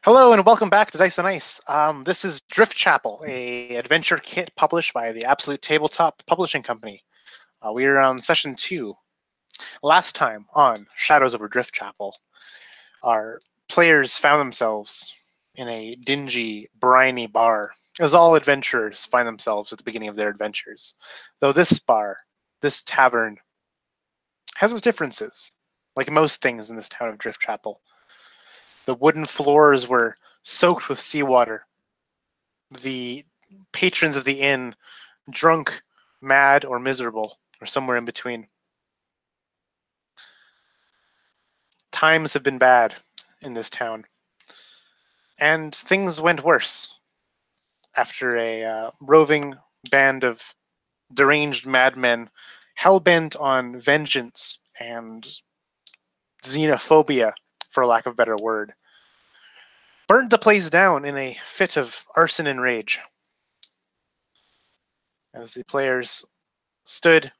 Hello and welcome back to Dice and Ice. This is Driftchapel, a adventure kit published by the Absolute Tabletop Publishing Company. We are on session 2. Last time on Shadows over Driftchapel, our players found themselves in a dingy, briny bar, as all adventurers find themselves at the beginning of their adventures. Though this bar, this tavern, has its differences, like most things in this town of Driftchapel. The wooden floors were soaked with seawater. The patrons of the inn drunk, mad, or miserable, or somewhere in between. Times have been bad in this town, and things went worse after a roving band of deranged madmen, hell-bent on vengeance and xenophobia, for lack of a better word, burned the place down in a fit of arson and rage. As the players stood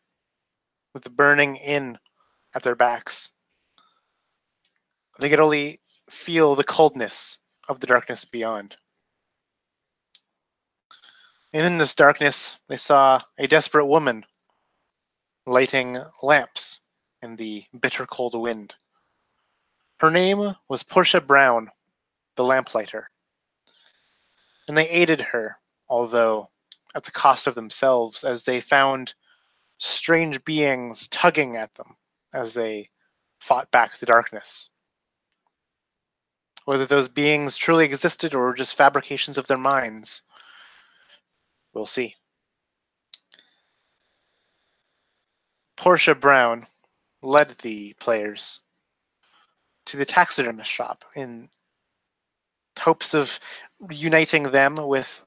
with the burning inn at their backs, they could only feel the coldness of the darkness beyond. And in this darkness, they saw a desperate woman lighting lamps in the bitter cold wind. Her name was Portia Brown, the lamplighter. And they aided her, although at the cost of themselves, as they found strange beings tugging at them as they fought back the darkness. Whether those beings truly existed or were just fabrications of their minds, we'll see. Portia Brown led the players to the taxidermist shop in hopes of uniting them with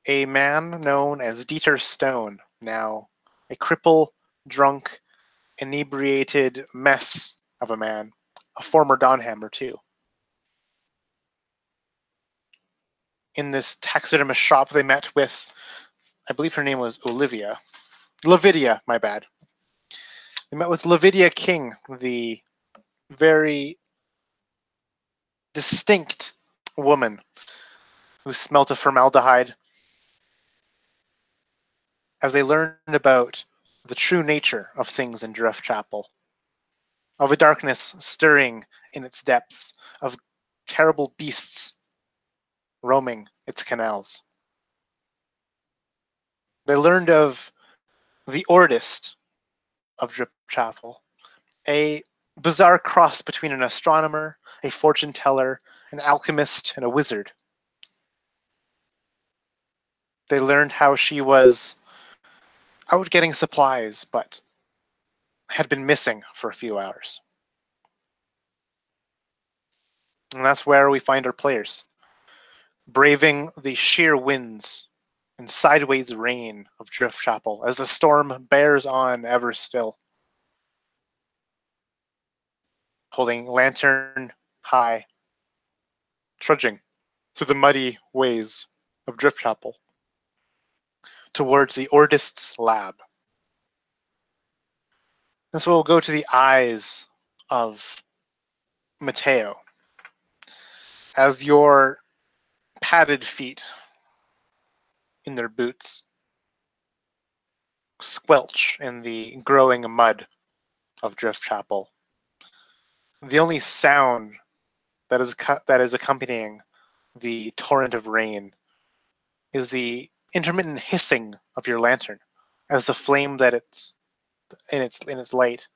a man known as Dieter Stone, now a cripple, drunk, inebriated mess of a man, a former Donhammer too. In this taxidermist shop, they met with, I believe her name was Lavidia, my bad. They met with Lavidia King, the very distinct woman who smelt of formaldehyde, as they learned about the true nature of things in Driftchapel, of a darkness stirring in its depths, of terrible beasts roaming its canals. They learned of the Ordist of Driftchapel, a bizarre cross between an astronomer, a fortune teller, an alchemist, and a wizard. They learned how she was out getting supplies, but had been missing for a few hours. And that's where we find our players, braving the sheer winds and sideways rain of Driftchapel as the storm bears on ever still. Holding lantern high, trudging through the muddy ways of Driftchapel towards the Ordist's lab. And so we'll go to the eyes of Mateo as your padded feet in their boots squelch in the growing mud of Driftchapel. The only sound that is accompanying the torrent of rain is the intermittent hissing of your lantern as the flame that it's in its light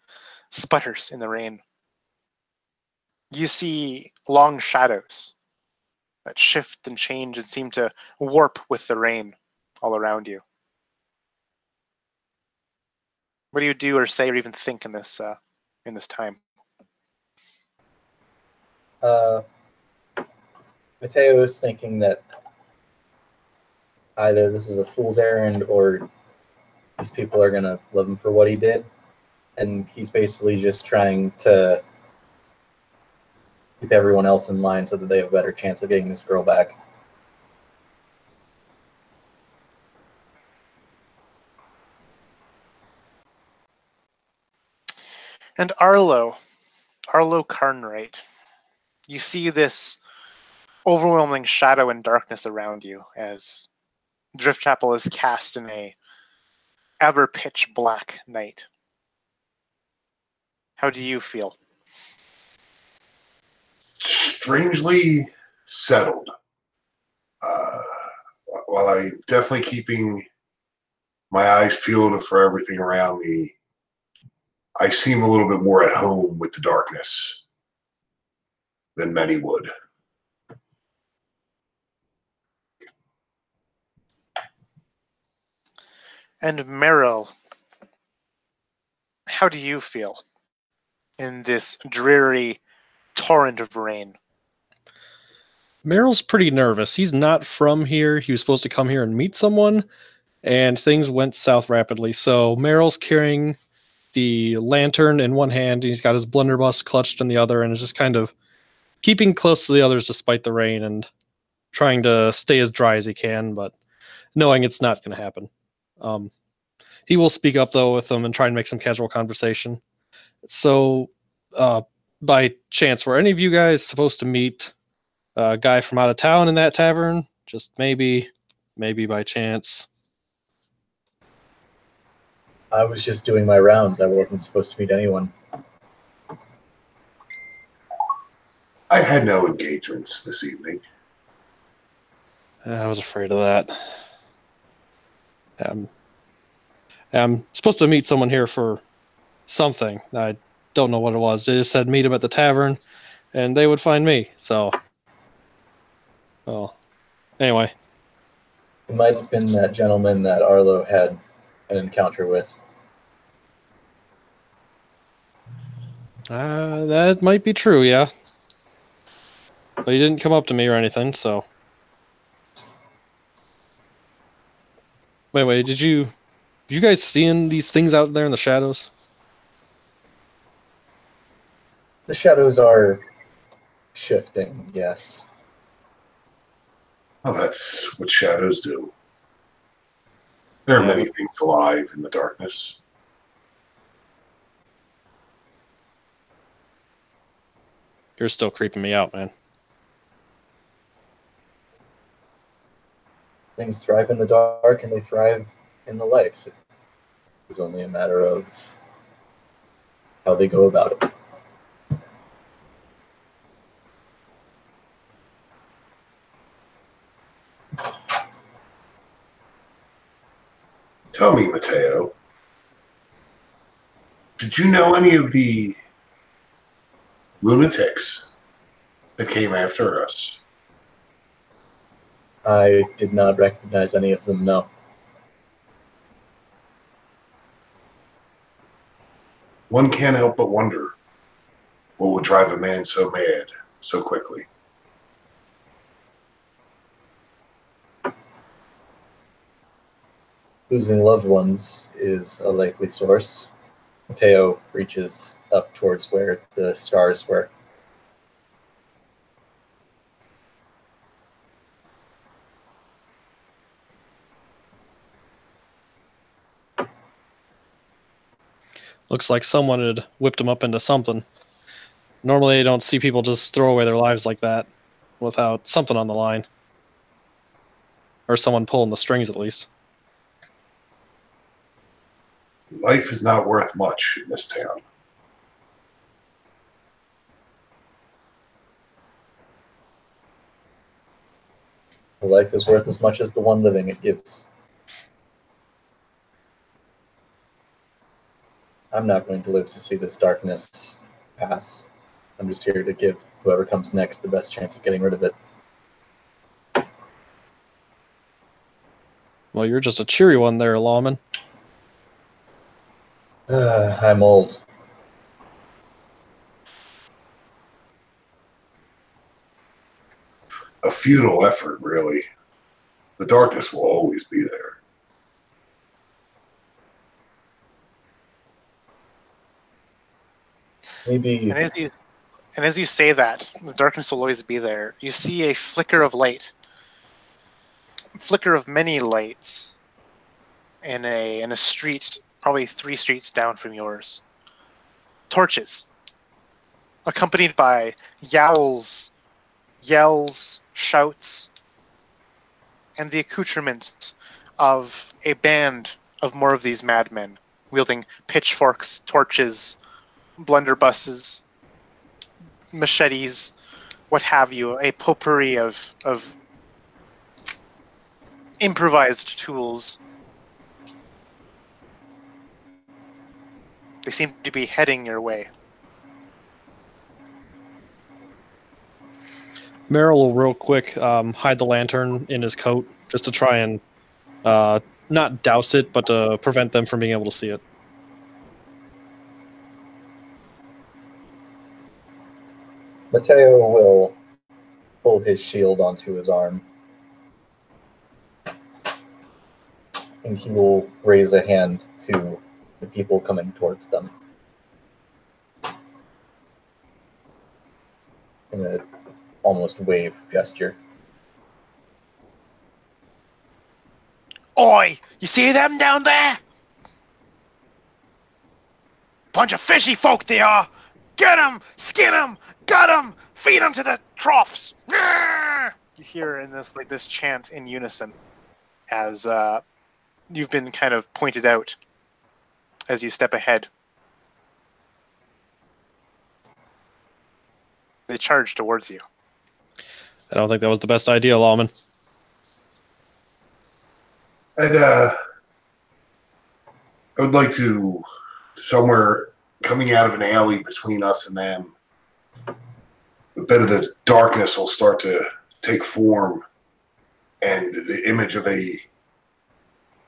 sputters in the rain. You see long shadows that shift and change and seem to warp with the rain all around you. What do you do or say or even think in this time? Mateo is thinking that either this is a fool's errand or these people are going to love him for what he did. And he's basically just trying to keep everyone else in line so that they have a better chance of getting this girl back. And Arlo Carnwright, you see this overwhelming shadow and darkness around you as Driftchapel is cast in a ever pitch black night. How do you feel? Strangely settled. While I definitely keeping my eyes peeled for everything around me, I seem a little bit more at home with the darkness than many would. And Meryl, how do you feel in this dreary torrent of rain? Meryl's pretty nervous. He's not from here. He was supposed to come here and meet someone, and things went south rapidly. So Meryl's carrying the lantern in one hand, and he's got his blunderbuss clutched in the other, and is just kind of keeping close to the others despite the rain and trying to stay as dry as he can, but knowing it's not going to happen. He will speak up, though, with them and try and make some casual conversation. So, by chance, were any of you guys supposed to meet a guy from out of town in that tavern? Just maybe by chance. I was just doing my rounds. I wasn't supposed to meet anyone. I had no engagements this evening. I was afraid of that. I'm supposed to meet someone here for something. I don't know what it was. They just said meet him at the tavern, and they would find me. So, well, anyway. It might have been that gentleman that Arlo had an encounter with. That might be true, yeah. But he didn't come up to me or anything, so. Wait, did you guys seeing these things out there in the shadows? The shadows are shifting, yes. Well, that's what shadows do. There are many things alive in the darkness. You're still creeping me out, man. Things thrive in the dark and they thrive in the light. It's only a matter of how they go about it. Tell me, Mateo, did you know any of the lunatics that came after us? I did not recognize any of them, no. One can't help but wonder what would drive a man so mad so quickly. Losing loved ones is a likely source. Mateo reaches up towards where the stars were. Looks like someone had whipped him up into something. Normally, I don't see people just throw away their lives like that without something on the line. Or someone pulling the strings, at least. Life is not worth much in this town. Life is worth as much as the one living it gives. I'm not going to live to see this darkness pass. I'm just here to give whoever comes next the best chance of getting rid of it. Well, you're just a cheery one there, Lawman. I'm old. A futile effort, really. The darkness will always be there. Maybe. And as you say that, the darkness will always be there. You see a flicker of light, flicker of many lights, in a street, probably 3 streets down from yours. Torches, accompanied by yells, shouts, and the accoutrements of a band of more of these madmen, wielding pitchforks, torches, blunderbusses, machetes, what have you, a potpourri of improvised tools. They seem to be heading your way. Merrill will real quick hide the lantern in his coat just to try and not douse it, but to prevent them from being able to see it. Mateo will pull his shield onto his arm, and he will raise a hand to the people coming towards them in a almost wave gesture. Oi! You see them down there? Bunch of fishy folk they are! Get 'em! Skin 'em! Gut 'em! Feed 'em to the troughs! You hear in this chant in unison as you've been kind of pointed out as you step ahead. They charge towards you. I don't think that was the best idea, Lawman. And I would like to, somewhere coming out of an alley between us and them, a bit of the darkness will start to take form, and the image of a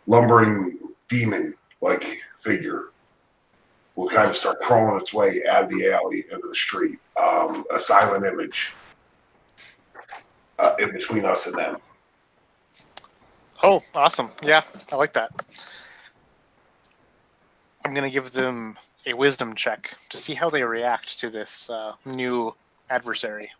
lumbering demon-like figure will kind of start crawling its way out of the alley into the street. A silent image in between us and them. Oh, awesome. Yeah, I like that. I'm going to give them a wisdom check to see how they react to this new adversary.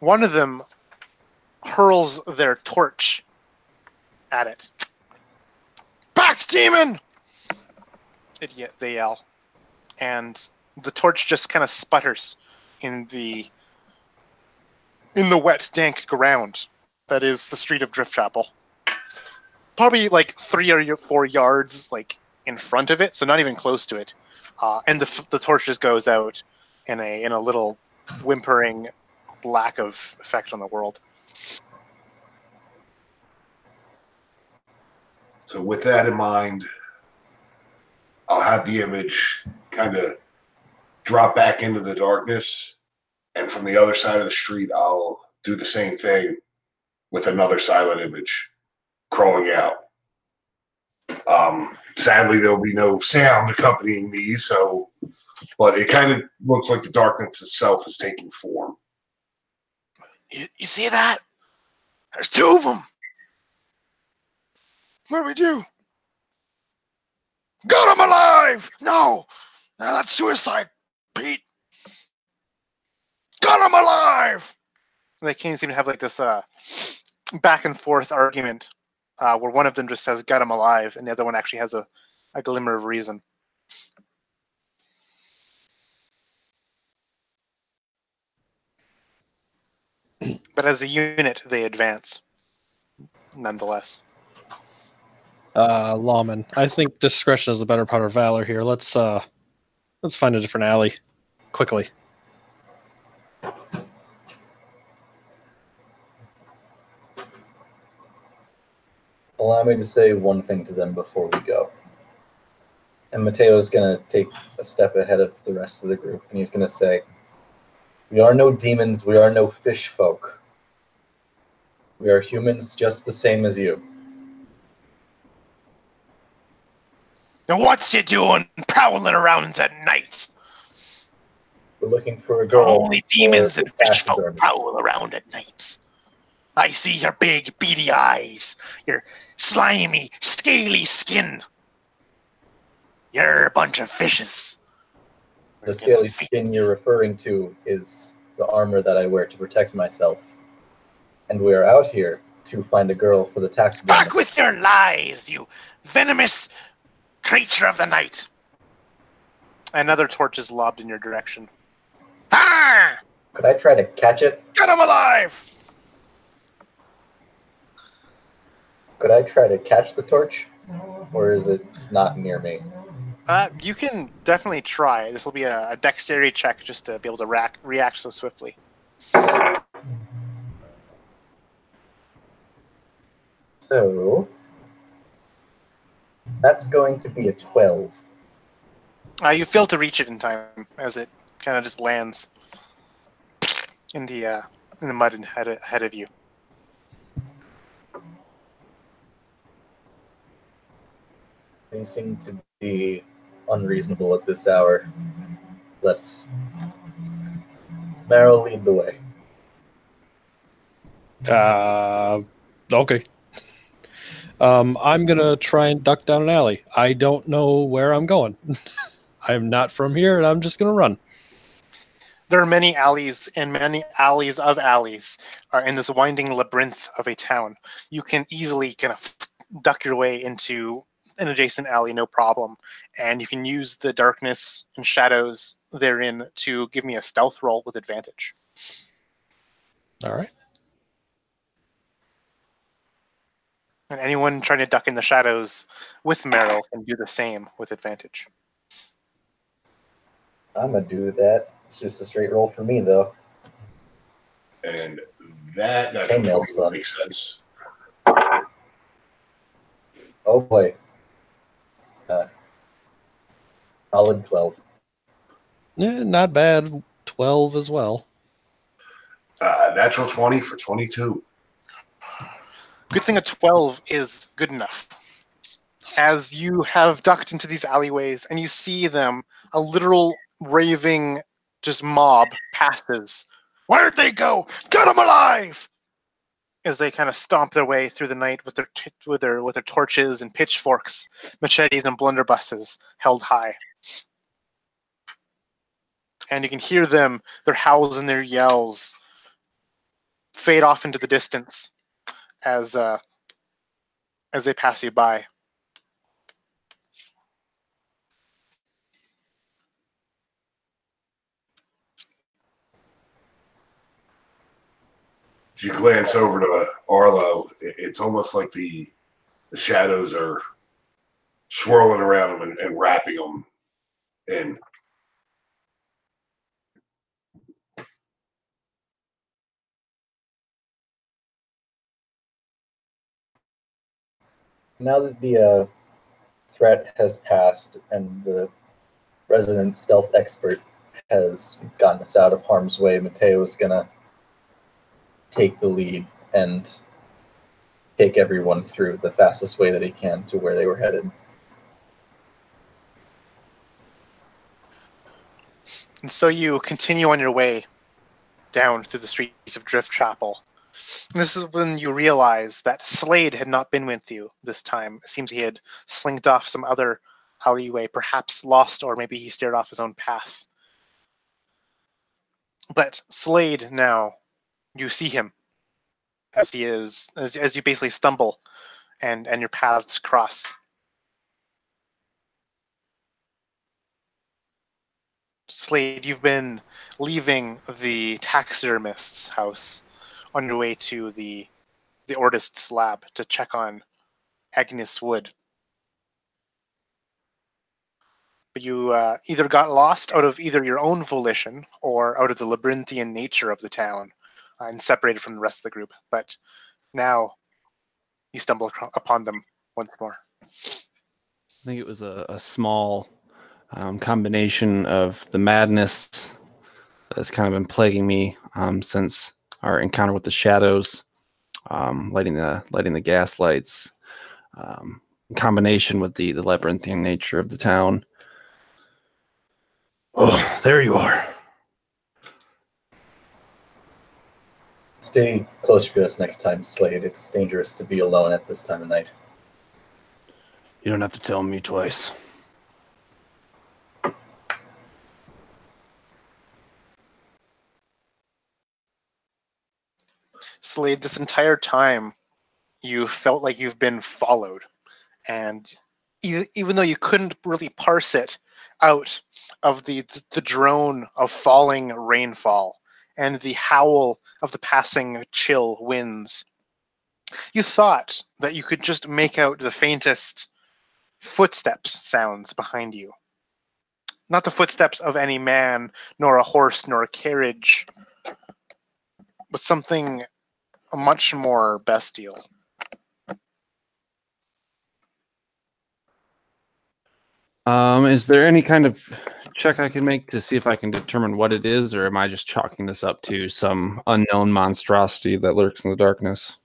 One of them hurls their torch at it. Back, demon! They yell. And the torch just kind of sputters in the wet, dank ground that is the street of Driftchapel. Probably like 3 or 4 yards like in front of it, so not even close to it. And the torch just goes out in a little whimpering lack of effect on the world. So with that in mind, I'll have the image kind of drop back into the darkness, and from the other side of the street, I'll do the same thing with another silent image crawling out. Sadly, there'll be no sound accompanying these, but it kind of looks like the darkness itself is taking form. You see that? There's 2 of them. What do we do? Got him alive! No! That's suicide, Pete. Got him alive! And they can't seem to have like this back and forth argument where one of them just says got him alive and the other one actually has a glimmer of reason. But as a unit, they advance, nonetheless. Lawman, I think discretion is the better part of valor here. Let's find a different alley, quickly. Allow me to say one thing to them before we go. And Mateo's going to take a step ahead of the rest of the group, and he's going to say, "We are no demons, we are no fish folk. We are humans just the same as you." Now what's you doing prowling around at night? We're looking for a girl. Only demons for and the fish folk taxidermist. prowl around at night. I see your big, beady eyes, your slimy, scaly skin. You're a bunch of fishes. The scaly skin you're referring to is the armor that I wear to protect myself. And we are out here to find a girl for the taxidermist. Back with your lies, you venomous creature of the night. Another torch is lobbed in your direction. Ah! Could I try to catch it? Get him alive! Could I try to catch the torch? Or is it not near me? You can definitely try. This will be a dexterity check just to be able to react so swiftly. So that's going to be a 12. You fail to reach it in time as it kind of just lands in the mud ahead of you. They seem to be unreasonable at this hour. Let's Meryl lead the way. Okay. I'm gonna try and duck down an alley. I don't know where I'm going. I'm not from here, and I'm just gonna run. There are many alleys, and many alleys of alleys are in this winding labyrinth of a town. You can easily kind of duck your way into an adjacent alley, no problem. And you can use the darkness and shadows therein to give me a stealth roll with advantage. All right. And anyone trying to duck in the shadows with Meryl can do the same with advantage. I'm gonna do that. It's just a straight roll for me, though. And that Chainmail's fun. makes sense. Oh boy. Solid 12. Not bad. 12 as well. Natural 20 for 22. Good thing a 12 is good enough. As you have ducked into these alleyways and you see them, a literal raving just mob passes. Where'd they go? Get them alive! As they kind of stomp their way through the night with their torches and pitchforks, machetes and blunderbusses held high. And you can hear them, their howls and their yells, fade off into the distance as they pass you by. As you glance over to Arlo, it's almost like the shadows are swirling around him and wrapping him in. Now that the threat has passed and the resident stealth expert has gotten us out of harm's way, Mateo's gonna take the lead and take everyone through the fastest way that he can to where they were headed. And so you continue on your way down through the streets of Driftchapel. And this is when you realize that Slade had not been with you this time. It seems he had slinked off some other alleyway, perhaps lost, or maybe he steered off his own path. But Slade now, you see him as he is, as you basically stumble and your paths cross. Slade, you've been leaving the taxidermist's house on your way to the artist's lab to check on Agnes Wood. But you either got lost out of either your own volition or out of the labyrinthian nature of the town and separated from the rest of the group. But now you stumble upon them once more. I think it was a small combination of the madness that's kind of been plaguing me since our encounter with the shadows, lighting the gas lights, in combination with the labyrinthian nature of the town. Oh, there you are. Stay closer to us next time, Slade. It's dangerous to be alone at this time of night. You don't have to tell me twice. Slade, this entire time you felt like you've been followed, and even though you couldn't really parse it out of the drone of falling rainfall and the howl of the passing chill winds, you thought that you could just make out the faintest footsteps sounds behind you. Not the footsteps of any man, nor a horse, nor a carriage, but something much more bestial. Is there any kind of check I can make to see if I can determine what it is, or am I just chalking this up to some unknown monstrosity that lurks in the darkness?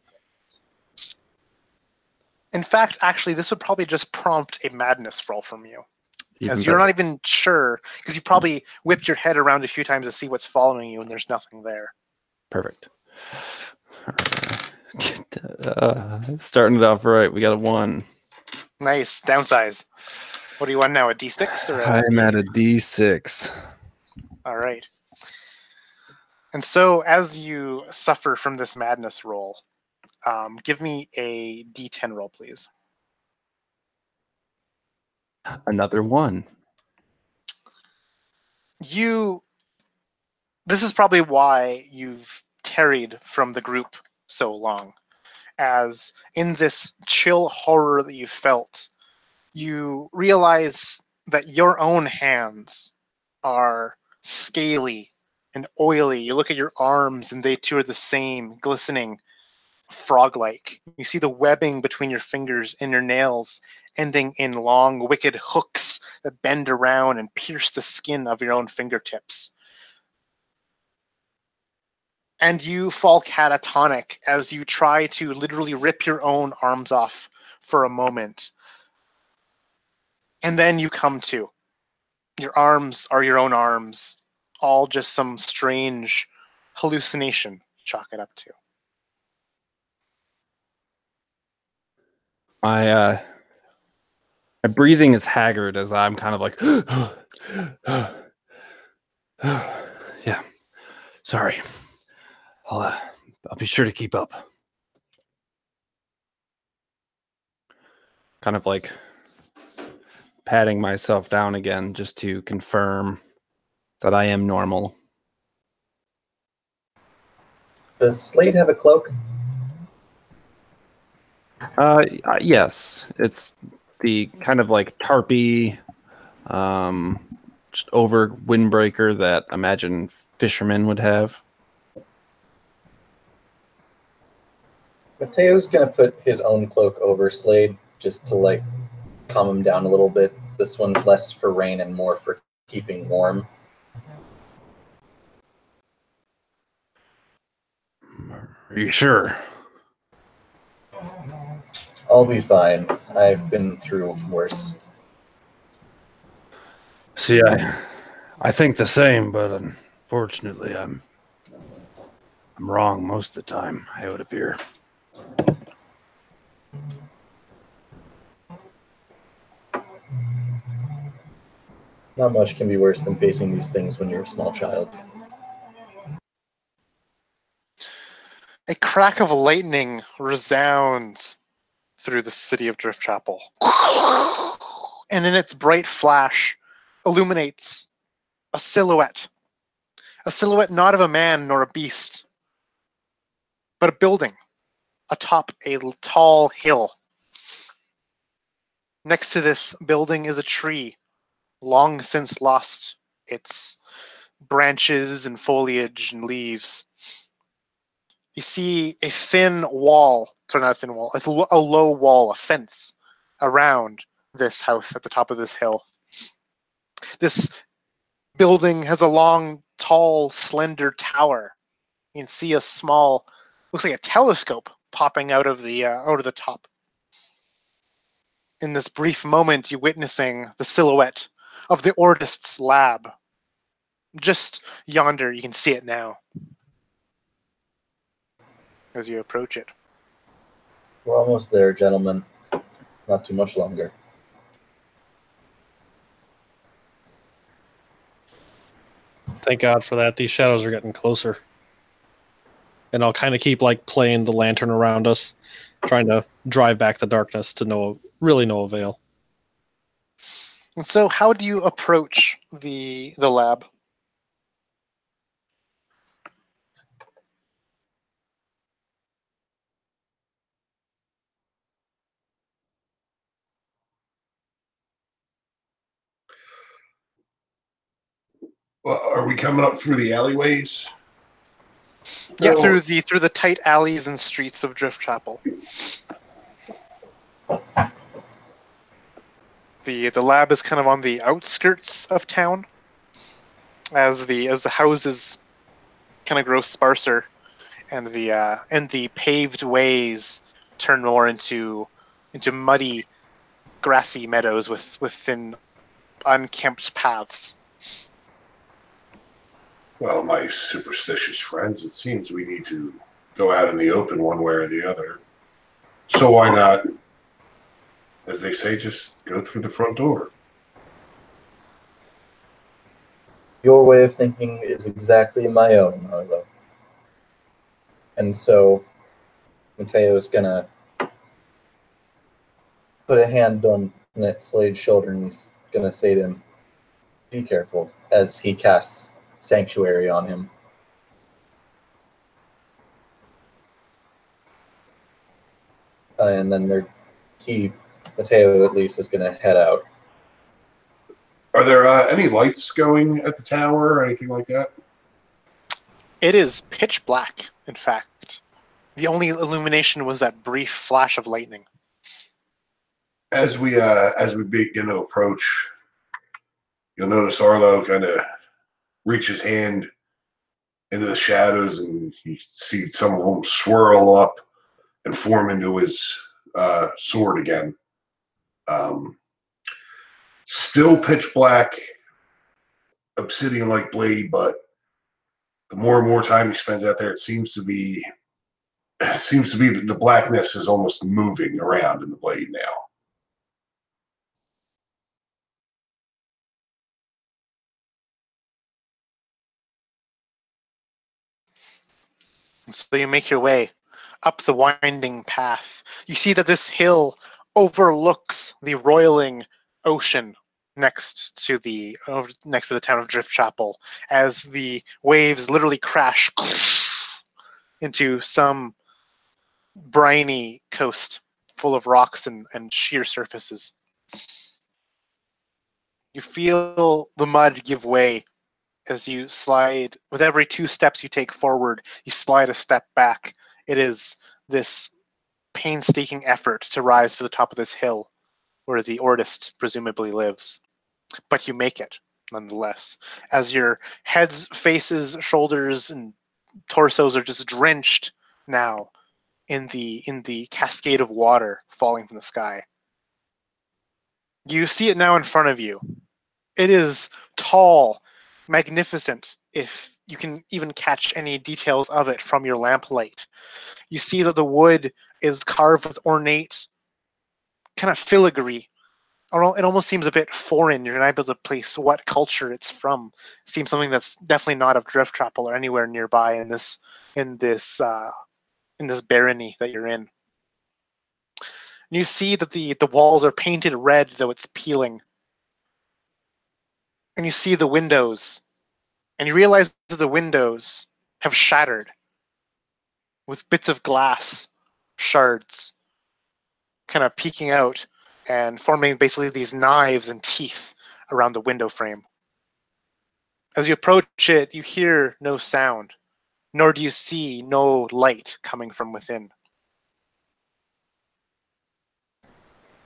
In fact, actually, this would probably just prompt a madness roll from you. Even As you're better. not even sure, because you probably whipped your head around a few times to see what's following you, and there's nothing there. Perfect. Starting it off right. We got a 1. Nice. Downsize. What do you want now, a D6 or a I'm D8? at a D6. All right. And so as you suffer from this madness roll, give me a D10 roll, please. Another 1. This is probably why you've tarried from the group so long, as in this chill horror that you felt, you realize that your own hands are scaly and oily. You look at your arms and they too are the same, glistening, frog-like. You see the webbing between your fingers and your nails ending in long, wicked hooks that bend around and pierce the skin of your own fingertips. And you fall catatonic as you try to literally rip your own arms off for a moment. And then you come to. Your arms are your own arms, all just some strange hallucination, chalk it up to. My breathing is haggard as I'm kind of like, yeah. Sorry. I'll be sure to keep up. Kind of like patting myself down again just to confirm that I am normal. Does Slade have a cloak? Yes. It's the kind of like tarpy, just over windbreaker that I imagine fishermen would have. Mateo's gonna put his own cloak over Slade just to like calm him down a little bit. This one's less for rain and more for keeping warm. Are you sure? I'll be fine. I've been through worse. See, I think the same, but unfortunately, I'm wrong most of the time, it would appear. Not much can be worse than facing these things when you're a small child. A crack of lightning resounds through the city of Driftchapel. And in its bright flash illuminates a silhouette. A silhouette not of a man nor a beast, but a building atop a tall hill. Next to this building is a tree, long since lost its branches and foliage and leaves. You see a thin wall, sorry, not a thin wall, a low wall, a fence around this house at the top of this hill. This building has a long, tall, slender tower. You can see a small, looks like a telescope popping out of the top. In this brief moment, you're witnessing the silhouette of the Ordist's lab. Just yonder, you can see it now as you approach it. We're almost there, gentlemen. Not too much longer. Thank God for that. These shadows are getting closer. And I'll kind of keep like playing the lantern around us, trying to drive back the darkness to really no avail. And so, how do you approach the lab? Well, are we coming up through the alleyways? Yeah, So- through the tight alleys and streets of Driftchapel. The lab is kind of on the outskirts of town, as the houses kind of grow sparser, and the paved ways turn more into muddy, grassy meadows with thin, unkempt paths. Well, my superstitious friends, it seems we need to go out in the open one way or the other. So why not, as they say, just go through the front door? Your way of thinking is exactly my own, Marlo. And so Mateo's gonna put a hand on Slade's shoulder and he's gonna say to him, "Be careful," as he casts Sanctuary on him. And then Mateo at least, is gonna head out. Are there any lights going at the tower or anything like that? It is pitch black, in fact. The only illumination was that brief flash of lightning. As we begin to approach, you'll notice Arlo kind of reach his hand into the shadows, and you see some of them swirl up and form into his sword again. Still pitch black, obsidian-like blade, but the more and more time he spends out there, it seems to be that the blackness is almost moving around in the blade now. And so you make your way up the winding path. You see that this hill overlooks the roiling ocean next to the town of Driftchapel, as the waves literally crash into some briny coast full of rocks and sheer surfaces. You feel the mud give way as you slide. With every 2 steps you take forward, you slide a step back. It is this painstaking effort to rise to the top of this hill where the Ordist presumably lives. But you make it, nonetheless, as your heads, faces, shoulders, and torsos are just drenched now in the cascade of water falling from the sky. You see it now in front of you. It is tall, magnificent, if you can even catch any details of it from your lamplight. You see that the wood is carved with ornate kind of filigree. It almost seems a bit foreign. You're not able to place what culture it's from. It seems something that's definitely not of Driftchapel or anywhere nearby in this barony that you're in. And you see that the walls are painted red, though it's peeling. And you see the windows, and you realize that the windows have shattered with bits of glass shards kind of peeking out and forming basically these knives and teeth around the window frame. As you approach it, you hear no sound, nor do you see no light coming from within.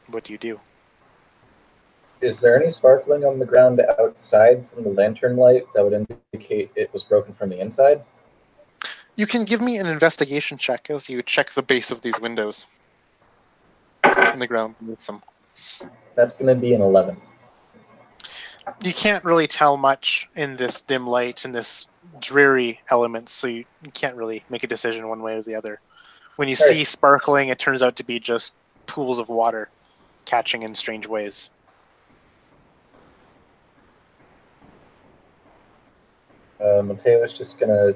What do you do? Is there any sparkling on the ground outside from the lantern light that would indicate it was broken from the inside? You can give me an investigation check as you check the base of these windows in the ground beneath them. That's going to be an 11. You can't really tell much in this dim light and this dreary element, so you can't really make a decision one way or the other. When you see sparkling, it turns out to be just pools of water catching in strange ways. Mateo is just going to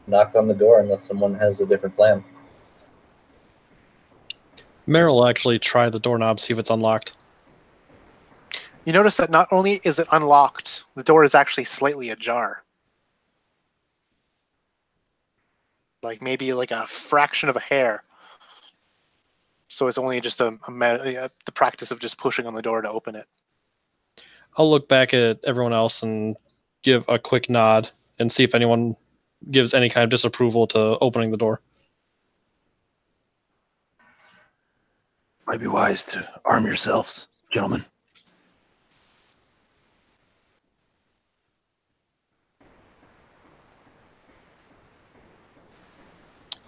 knock on the door unless someone has a different plan. Meryl will actually try the doorknob, see if it's unlocked. You notice that not only is it unlocked, the door is actually slightly ajar. Like maybe like a fraction of a hair. So it's only just the practice of just pushing on the door to open it. I'll look back at everyone else and give a quick nod and see if anyone gives any kind of disapproval to opening the door. Might be wise to arm yourselves, gentlemen.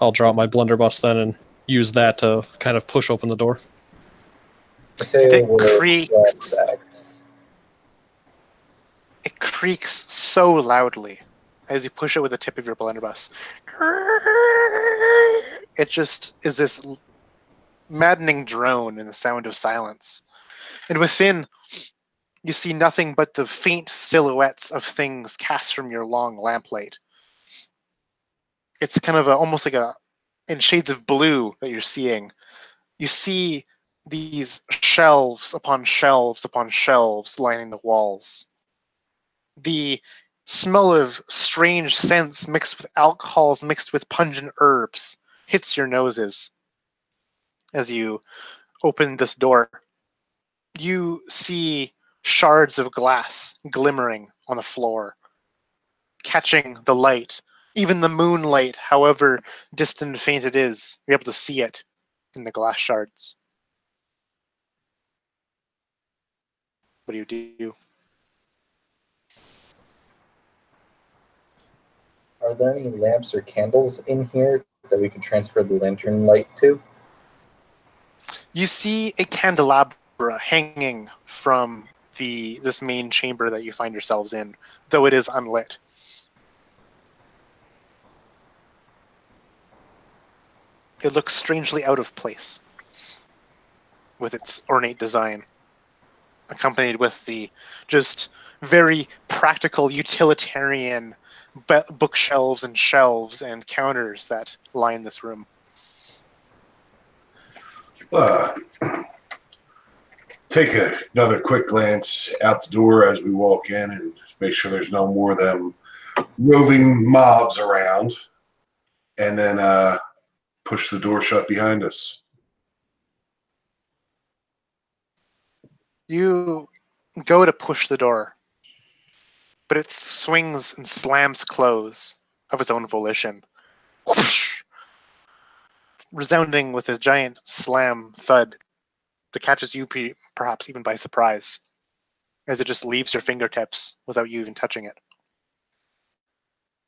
I'll draw out my blunderbuss then and use that to kind of push open the door. Mateo It will creaks. grab daggers. It creaks so loudly as you push it with the tip of your blunderbuss. It just is this maddening drone in the sound of silence. And within, you see nothing but the faint silhouettes of things cast from your long lamplight. It's kind of almost like in shades of blue that you're seeing. You see these shelves upon shelves upon shelves lining the walls. The smell of strange scents mixed with alcohols, mixed with pungent herbs, hits your noses as you open this door. You see shards of glass glimmering on the floor, catching the light. Even the moonlight, however distant and faint it is, you're able to see it in the glass shards. What do you do? Are there any lamps or candles in here that we can transfer the lantern light to? You see a candelabra hanging from this main chamber that you find yourselves in, though it is unlit. It looks strangely out of place with its ornate design, accompanied with the just very practical, utilitarian bookshelves and shelves and counters that line this room. Take another quick glance out the door as we walk in and make sure there's no more of them roving mobs around, and then push the door shut behind us. You go to push the door, but it swings and slams close of its own volition. Whoosh! Resounding with a giant slam thud that catches you perhaps even by surprise, as it just leaves your fingertips without you even touching it.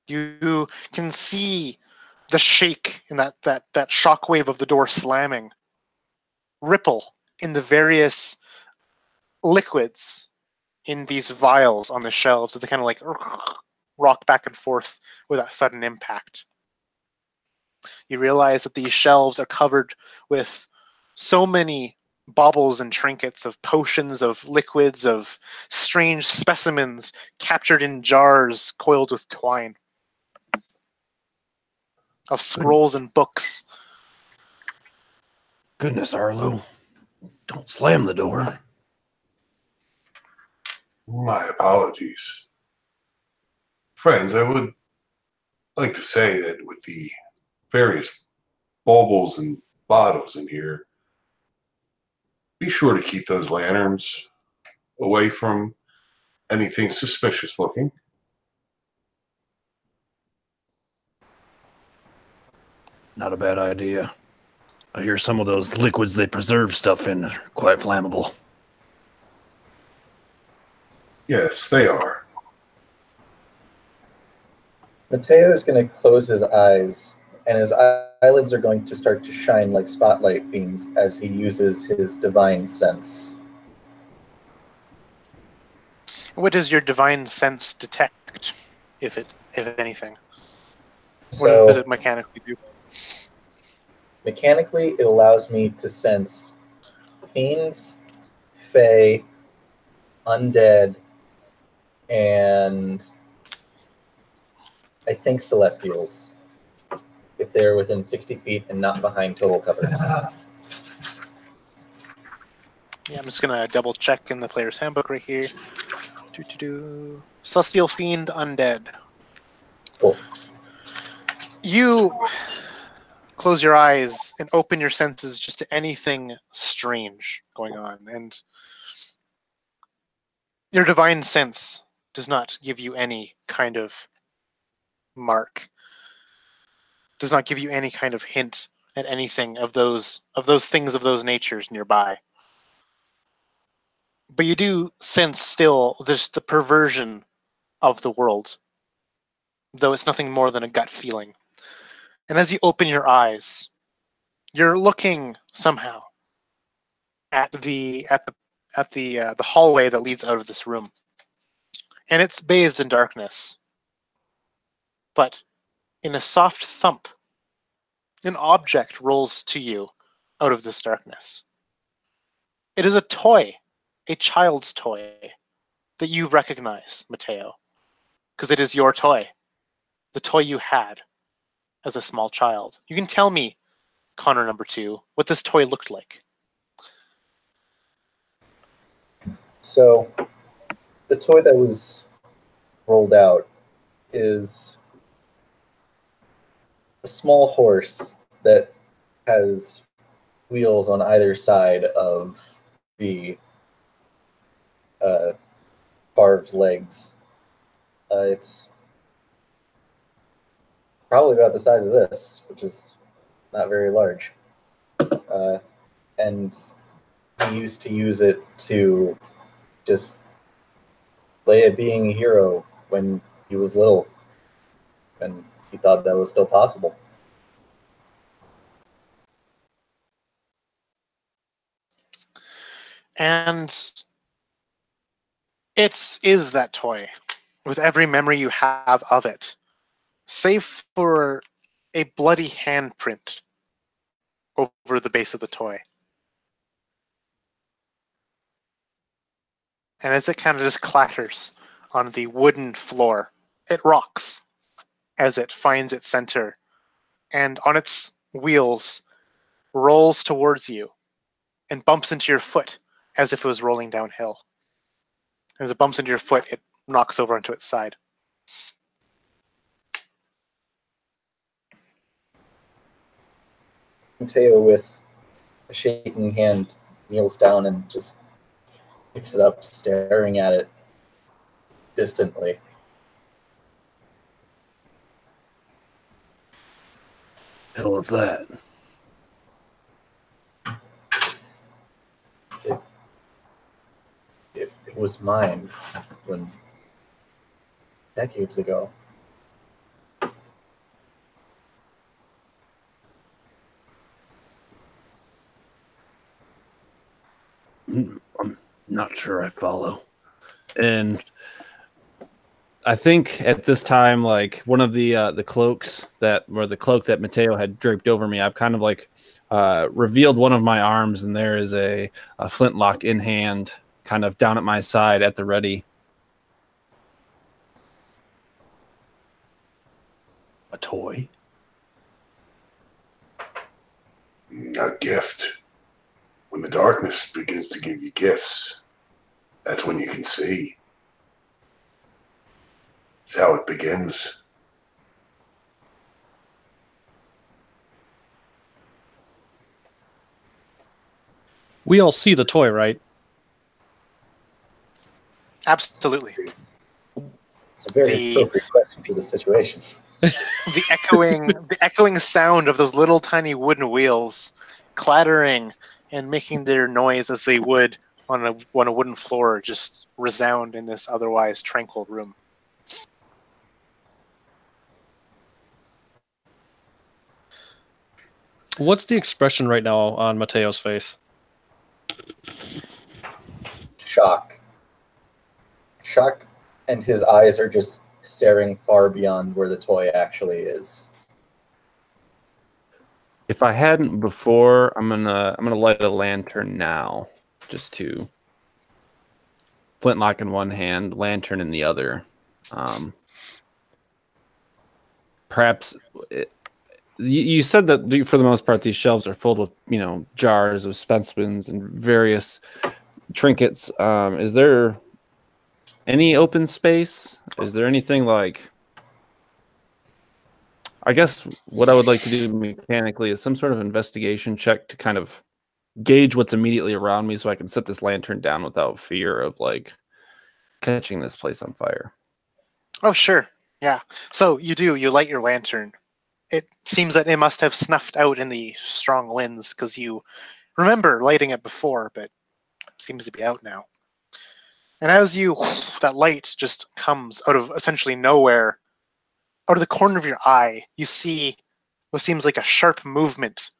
You can see the shake in that shockwave of the door slamming ripple in the various liquids in these vials on the shelves as they kind of like rock back and forth with that sudden impact. You realize that these shelves are covered with so many baubles and trinkets of potions, of liquids, of strange specimens captured in jars coiled with twine, of scrolls and books. Goodness, Arlo. Don't slam the door. My apologies. Friends, I would like to say that with the various baubles and bottles in here, be sure to keep those lanterns away from anything suspicious looking. Not a bad idea. I hear some of those liquids they preserve stuff in are quite flammable. Yes, they are. Mateo is going to close his eyes, and his eyelids are going to start to shine like spotlight beams as he uses his divine sense. What does your divine sense detect, if anything? What So does it mechanically do? mechanically, it allows me to sense fiends, fae, undead, and I think celestials, if they're within 60 feet and not behind total cover. Yeah, I'm just gonna double check in the player's handbook right here. Celestial Fiend Undead. Cool. You close your eyes and open your senses just to anything strange going on, and your divine sense does not give you any kind of mark, does not give you any kind of hint at anything of those things of those natures nearby. But you do sense still just the perversion of the world, though it's nothing more than a gut feeling. And as you open your eyes, you're looking somehow at the hallway that leads out of this room, and it's bathed in darkness. But in a soft thump, an object rolls to you out of this darkness. It is a toy, a child's toy that you recognize, Mateo, because it is your toy, the toy you had as a small child. You can tell me, Connor number 2, what this toy looked like. So, the toy that was rolled out is a small horse that has wheels on either side of the carved legs. It's probably about the size of this, which is not very large. And he used to use it to just play at being a hero when he was little, and he thought that was still possible. And it is that toy, with every memory you have of it, save for a bloody handprint over the base of the toy. And as it kind of just clatters on the wooden floor, it rocks as it finds its center, and on its wheels rolls towards you and bumps into your foot as if it was rolling downhill. As it bumps into your foot, it knocks over onto its side. Mateo, with a shaking hand, kneels down and just picks it up, staring at it distantly. Hell was that? It was mine when decades ago. I'm not sure I follow. And I think at this time, like one of the cloaks that, or the cloak that Mateo had draped over me, I've kind of like revealed one of my arms, and there is a flintlock in hand, kind of down at my side at the ready. A toy? A gift. When the darkness begins to give you gifts, that's when you can see. It's how it begins. We all see the toy, right? Absolutely. It's a very appropriate question for the situation. The echoing sound of those little tiny wooden wheels clattering and making their noise as they would on a wooden floor just resound in this otherwise tranquil room. What's the expression right now on Mateo's face? Shock. Shock, and his eyes are just staring far beyond where the toy actually is. If I hadn't before, I'm gonna light a lantern now, just to flintlock in one hand, lantern in the other. Perhaps you said that for the most part these shelves are filled with jars of specimens and various trinkets. Is there any open space? Is there anything like? I guess what I would like to do mechanically is some sort of investigation check to kind of gauge what's immediately around me, so I can set this lantern down without fear of like catching this place on fire. Oh, sure. Yeah. So you light your lantern. It seems that it must have snuffed out in the strong winds because you remember lighting it before, but it seems to be out now. And as that light just comes out of essentially nowhere, out of the corner of your eye, you see what seems like a sharp movement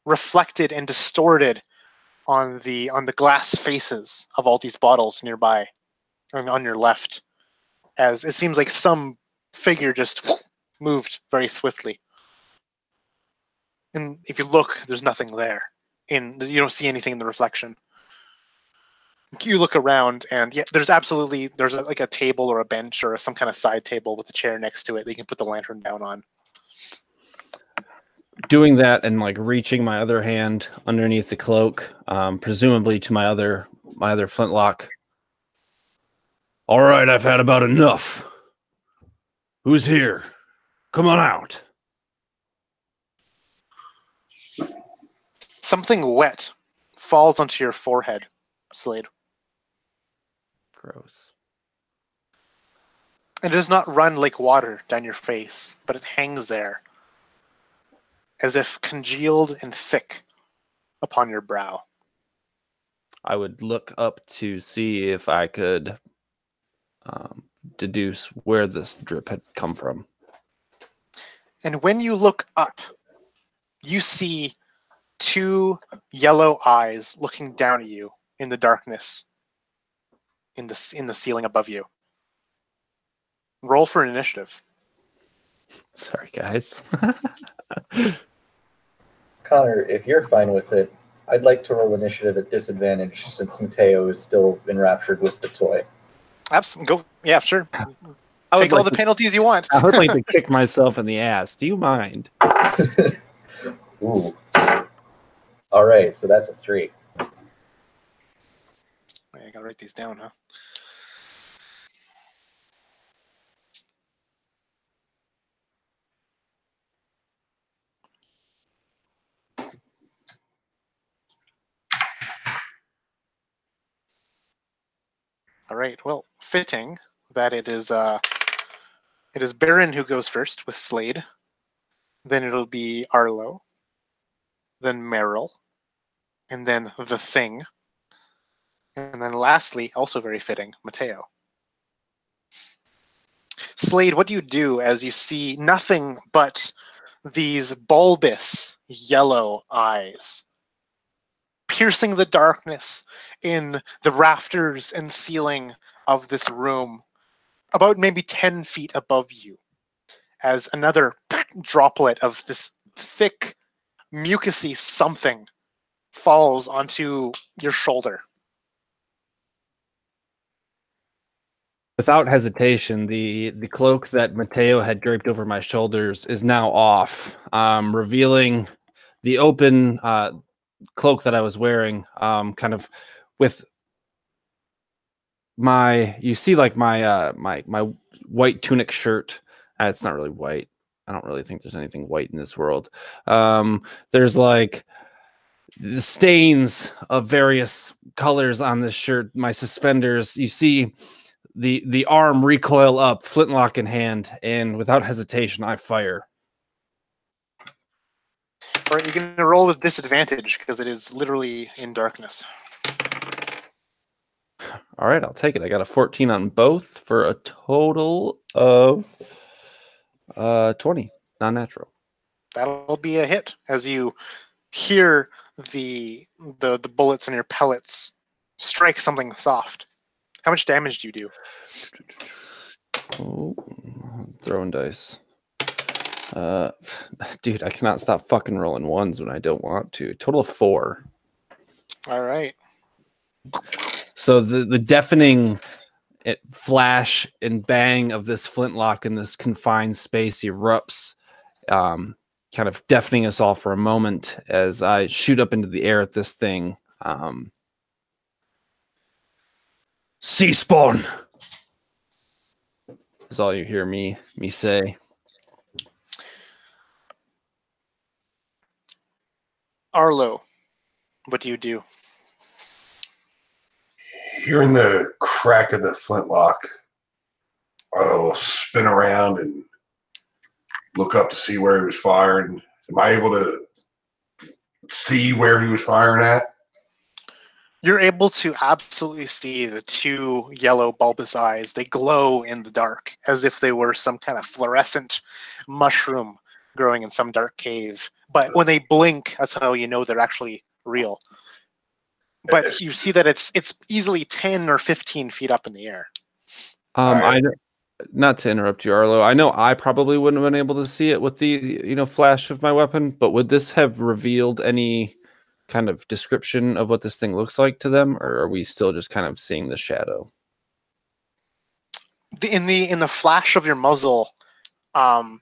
reflected and distorted on the glass faces of all these bottles nearby, on your left, as it seems like some figure just moved very swiftly. And if you look, there's nothing there. You don't see anything in the reflection. You look around, and yeah, there's like a table or a bench or some kind of side table with a chair next to it that you can put the lantern down on. Doing that and like reaching my other hand underneath the cloak, presumably to my other flintlock. All right, I've had about enough. Who's here? Come on out. Something wet falls onto your forehead, Slade. Gross. It does not run like water down your face, but it hangs there, as if congealed and thick upon your brow. I would look up to see if I could deduce where this drip had come from. And when you look up, you see two yellow eyes looking down at you in the darkness, in the ceiling above you. Roll for an initiative. Sorry, guys. Connor, if you're fine with it, I'd like to roll initiative at disadvantage since Mateo is still enraptured with the toy. Absolutely. Go. Yeah, sure. I Take all the penalties you want. I would like to kick myself in the ass. Do you mind? Ooh. All right, so that's a 3. I gotta write these down, huh? All right. Well, fitting that it is Baron who goes first with Slade. Then it'll be Arlo. Then Meryl. And then the Thing. And then lastly, also very fitting, Mateo. Slade, what do you do as you see nothing but these bulbous yellow eyes piercing the darkness in the rafters and ceiling of this room, about maybe 10 feet above you, as another droplet of this thick, mucusy something falls onto your shoulder. Without hesitation, the cloak that Mateo had draped over my shoulders is now off, revealing the open cloak that I was wearing, kind of with you see like my my white tunic shirt. It's not really white. I don't really think there's anything white in this world. There's like the stains of various colors on this shirt. My suspenders. You see the arm recoil up, flintlock in hand, and without hesitation, I fire. All right, you're going to roll with disadvantage because it is literally in darkness. All right, I'll take it. I got a 14 on both for a total of 20, non-natural. That'll be a hit as you hear the bullets and your pellets strike something soft. How much damage do you do? Oh, throwing dice. Dude, I cannot stop fucking rolling ones when I don't want to. Total of 4. All right. So the deafening flash and bang of this flintlock in this confined space erupts, kind of deafening us all for a moment as I shoot up into the air at this thing. Sea spawn is all you hear me say. Arlo, what do you do? Hearing the crack of the flintlock, I'll spin around and look up to see where he was firing. Am I able to see where he was firing at? You're able to absolutely see the two yellow bulbous eyes. They glow in the dark as if they were some kind of fluorescent mushroom growing in some dark cave. But when they blink, that's how you know they're actually real. But you see that it's easily 10 or 15 feet up in the air. I not to interrupt you, Arlo. I know I probably wouldn't have been able to see it with the flash of my weapon, but would this have revealed any kind of description of what this thing looks like to them, or are we still just kind of seeing the shadow? In the flash of your muzzle, you're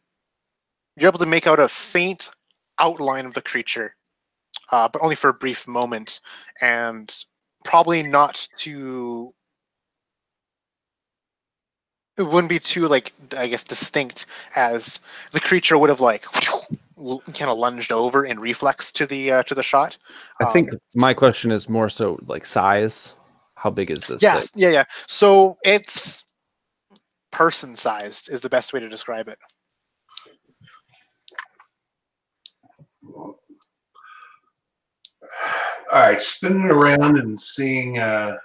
able to make out a faint outline of the creature, but only for a brief moment, and probably not too. It wouldn't be too, like, I guess, distinct as the creature would have, like, kind of lunged over in reflex to the shot. I think my question is more so like size. How big is this thing? Yeah. So it's person-sized is the best way to describe it. All right, spinning around and seeing the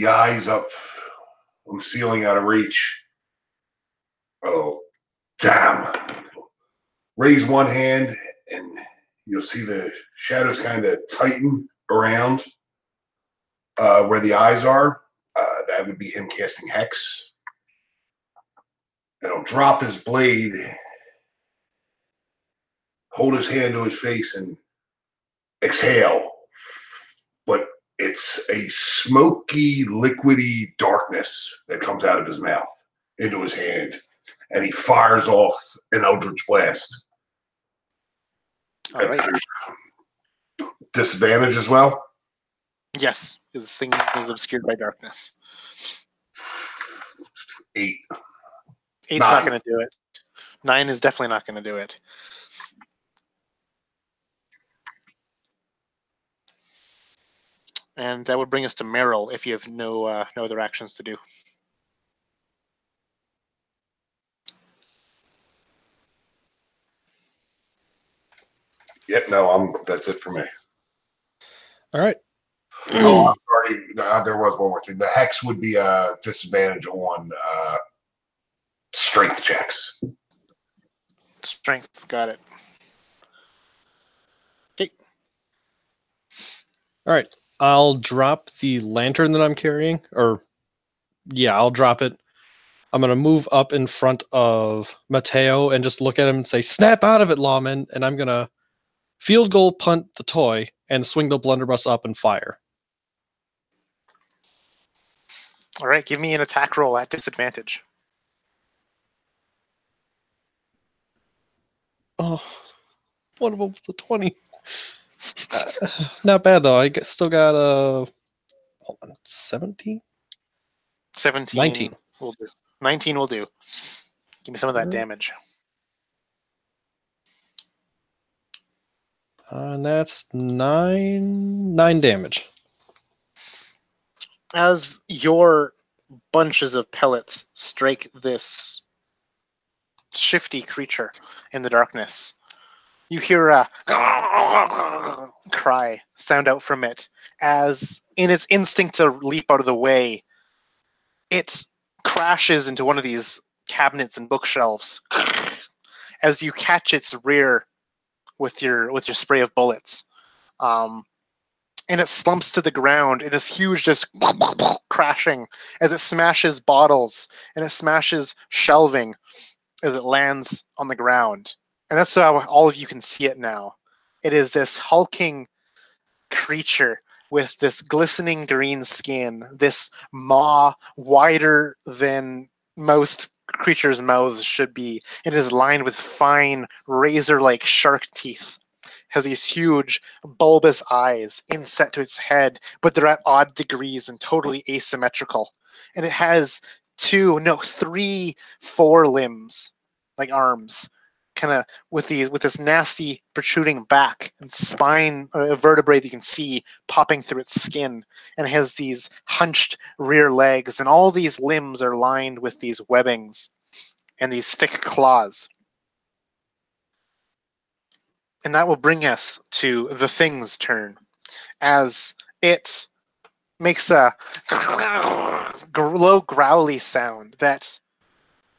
eyes up on the ceiling out of reach. Oh, damn. Raise one hand and you'll see the shadows kind of tighten around where the eyes are. That would be him casting Hex. And he'll drop his blade, hold his hand to his face, and exhale. But it's a smoky, liquidy darkness that comes out of his mouth into his hand. And he fires off an Eldritch Blast. All right. Disadvantage as well? Yes, because the thing is obscured by darkness. 8. 8's 9. not going to do it. 9 is definitely not going to do it. And that would bring us to Meryl if you have no other actions to do. Yep, no, that's it for me. All right. Oh, I'm sorry. There was one more thing. The Hex would be a disadvantage on strength checks. Strength, got it. Okay. All right. I'll drop the lantern that I'm carrying, I'll drop it. I'm going to move up in front of Mateo and just look at him and say, "Snap out of it, lawman." And I'm going to field goal punt the toy and swing the blunderbuss up and fire. All right, give me an attack roll at disadvantage. Oh, what about the 20? Not bad, though. Still got 17? 17 19. will do. 19 will do. Give me some of that damage. And that's 9 damage. As your bunches of pellets strike this shifty creature in the darkness, you hear a cry sound out from it as, in its instinct to leap out of the way, it crashes into one of these cabinets and bookshelves as you catch its rear with your spray of bullets. And it slumps to the ground in this huge just crashing as it smashes bottles and it smashes shelving as it lands on the ground. And that's how all of you can see it now. It is this hulking creature with this glistening green skin, this maw wider than most creatures' mouths should be. It is lined with fine razor-like shark teeth. has these huge bulbous eyes inset to its head, but they're at odd degrees and totally asymmetrical. And it has three forelimbs, like arms, kind of with this nasty protruding back and spine, a vertebrae that you can see popping through its skin, and it has these hunched rear legs, and all these limbs are lined with these webbings and these thick claws. And that will bring us to the Thing's turn, as it makes a low growly sound that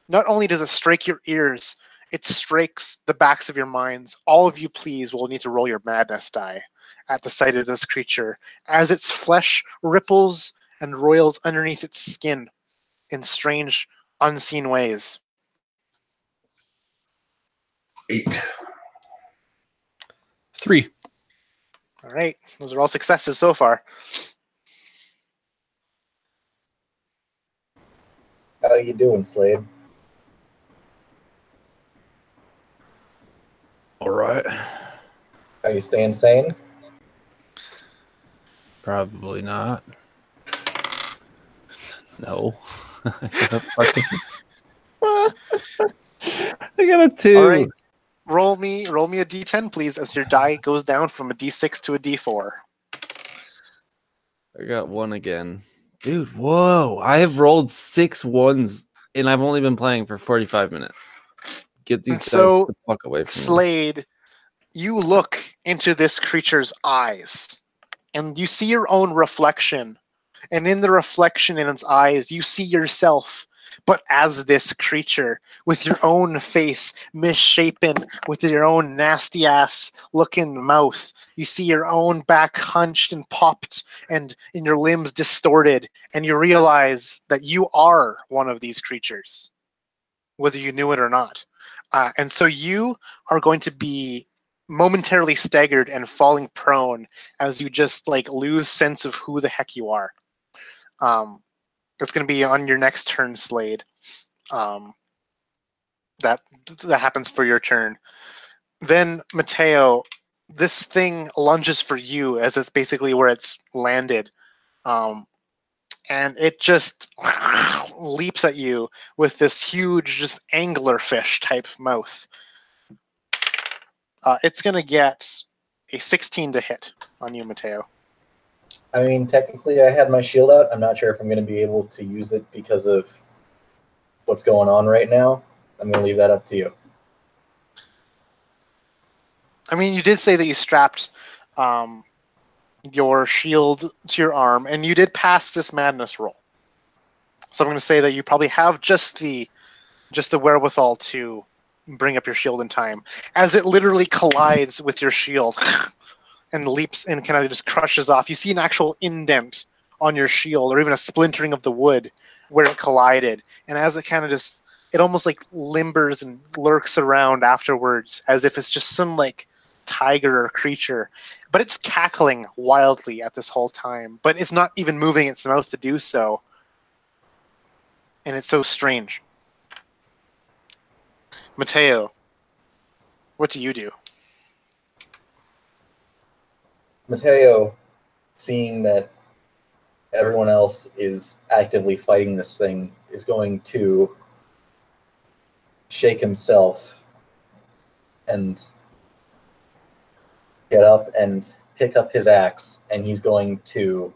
not only does it strike your ears, it strikes the backs of your minds. All of you, please, will need to roll your madness die at the sight of this creature, as its flesh ripples and roils underneath its skin in strange, unseen ways. 8. 3. All right, those are all successes so far. How you doing, Slade? All right. Are you staying sane? Probably not. No. I got a 2. All right, roll me a d10, please, as your die goes down from a d6 to a d4. I got 1 again. Dude, whoa. I have rolled 6 1s and I've only been playing for 45 minutes. Get these guys the fuck away from me. Slade, you look into this creature's eyes, and you see your own reflection. And in the reflection in its eyes, you see yourself, but as this creature, with your own face misshapen, with your own nasty ass looking mouth. You see your own back hunched and popped, and in your limbs distorted, and you realize that you are one of these creatures, whether you knew it or not. And so you are going to be momentarily staggered and falling prone as you just like lose sense of who the heck you are. It's going to be on your next turn, Slade. That happens for your turn. Then Mateo, this thing lunges for you as it's basically where it's landed. And it just leaps at you with this huge, just anglerfish type mouth. It's going to get a 16 to hit on you, Mateo. I mean, technically I had my shield out. I'm not sure if I'm going to be able to use it because of what's going on right now. I'm going to leave that up to you. I mean, you did say that you strapped your shield to your arm, and you did pass this madness roll. So I'm going to say that you probably have just the wherewithal to bring up your shield in time, as it literally collides with your shield and leaps and kind of just crushes off. You see an actual indent on your shield, or even a splintering of the wood where it collided. And as it kind of just, it almost like limbers and lurks around afterwards, as if it's just some like tiger or creature. But it's cackling wildly at this whole time, but it's not even moving its mouth to do so. And it's so strange. Mateo, what do you do? Mateo, seeing that everyone else is actively fighting this thing, is going to shake himself and get up and pick up his axe, and he's going to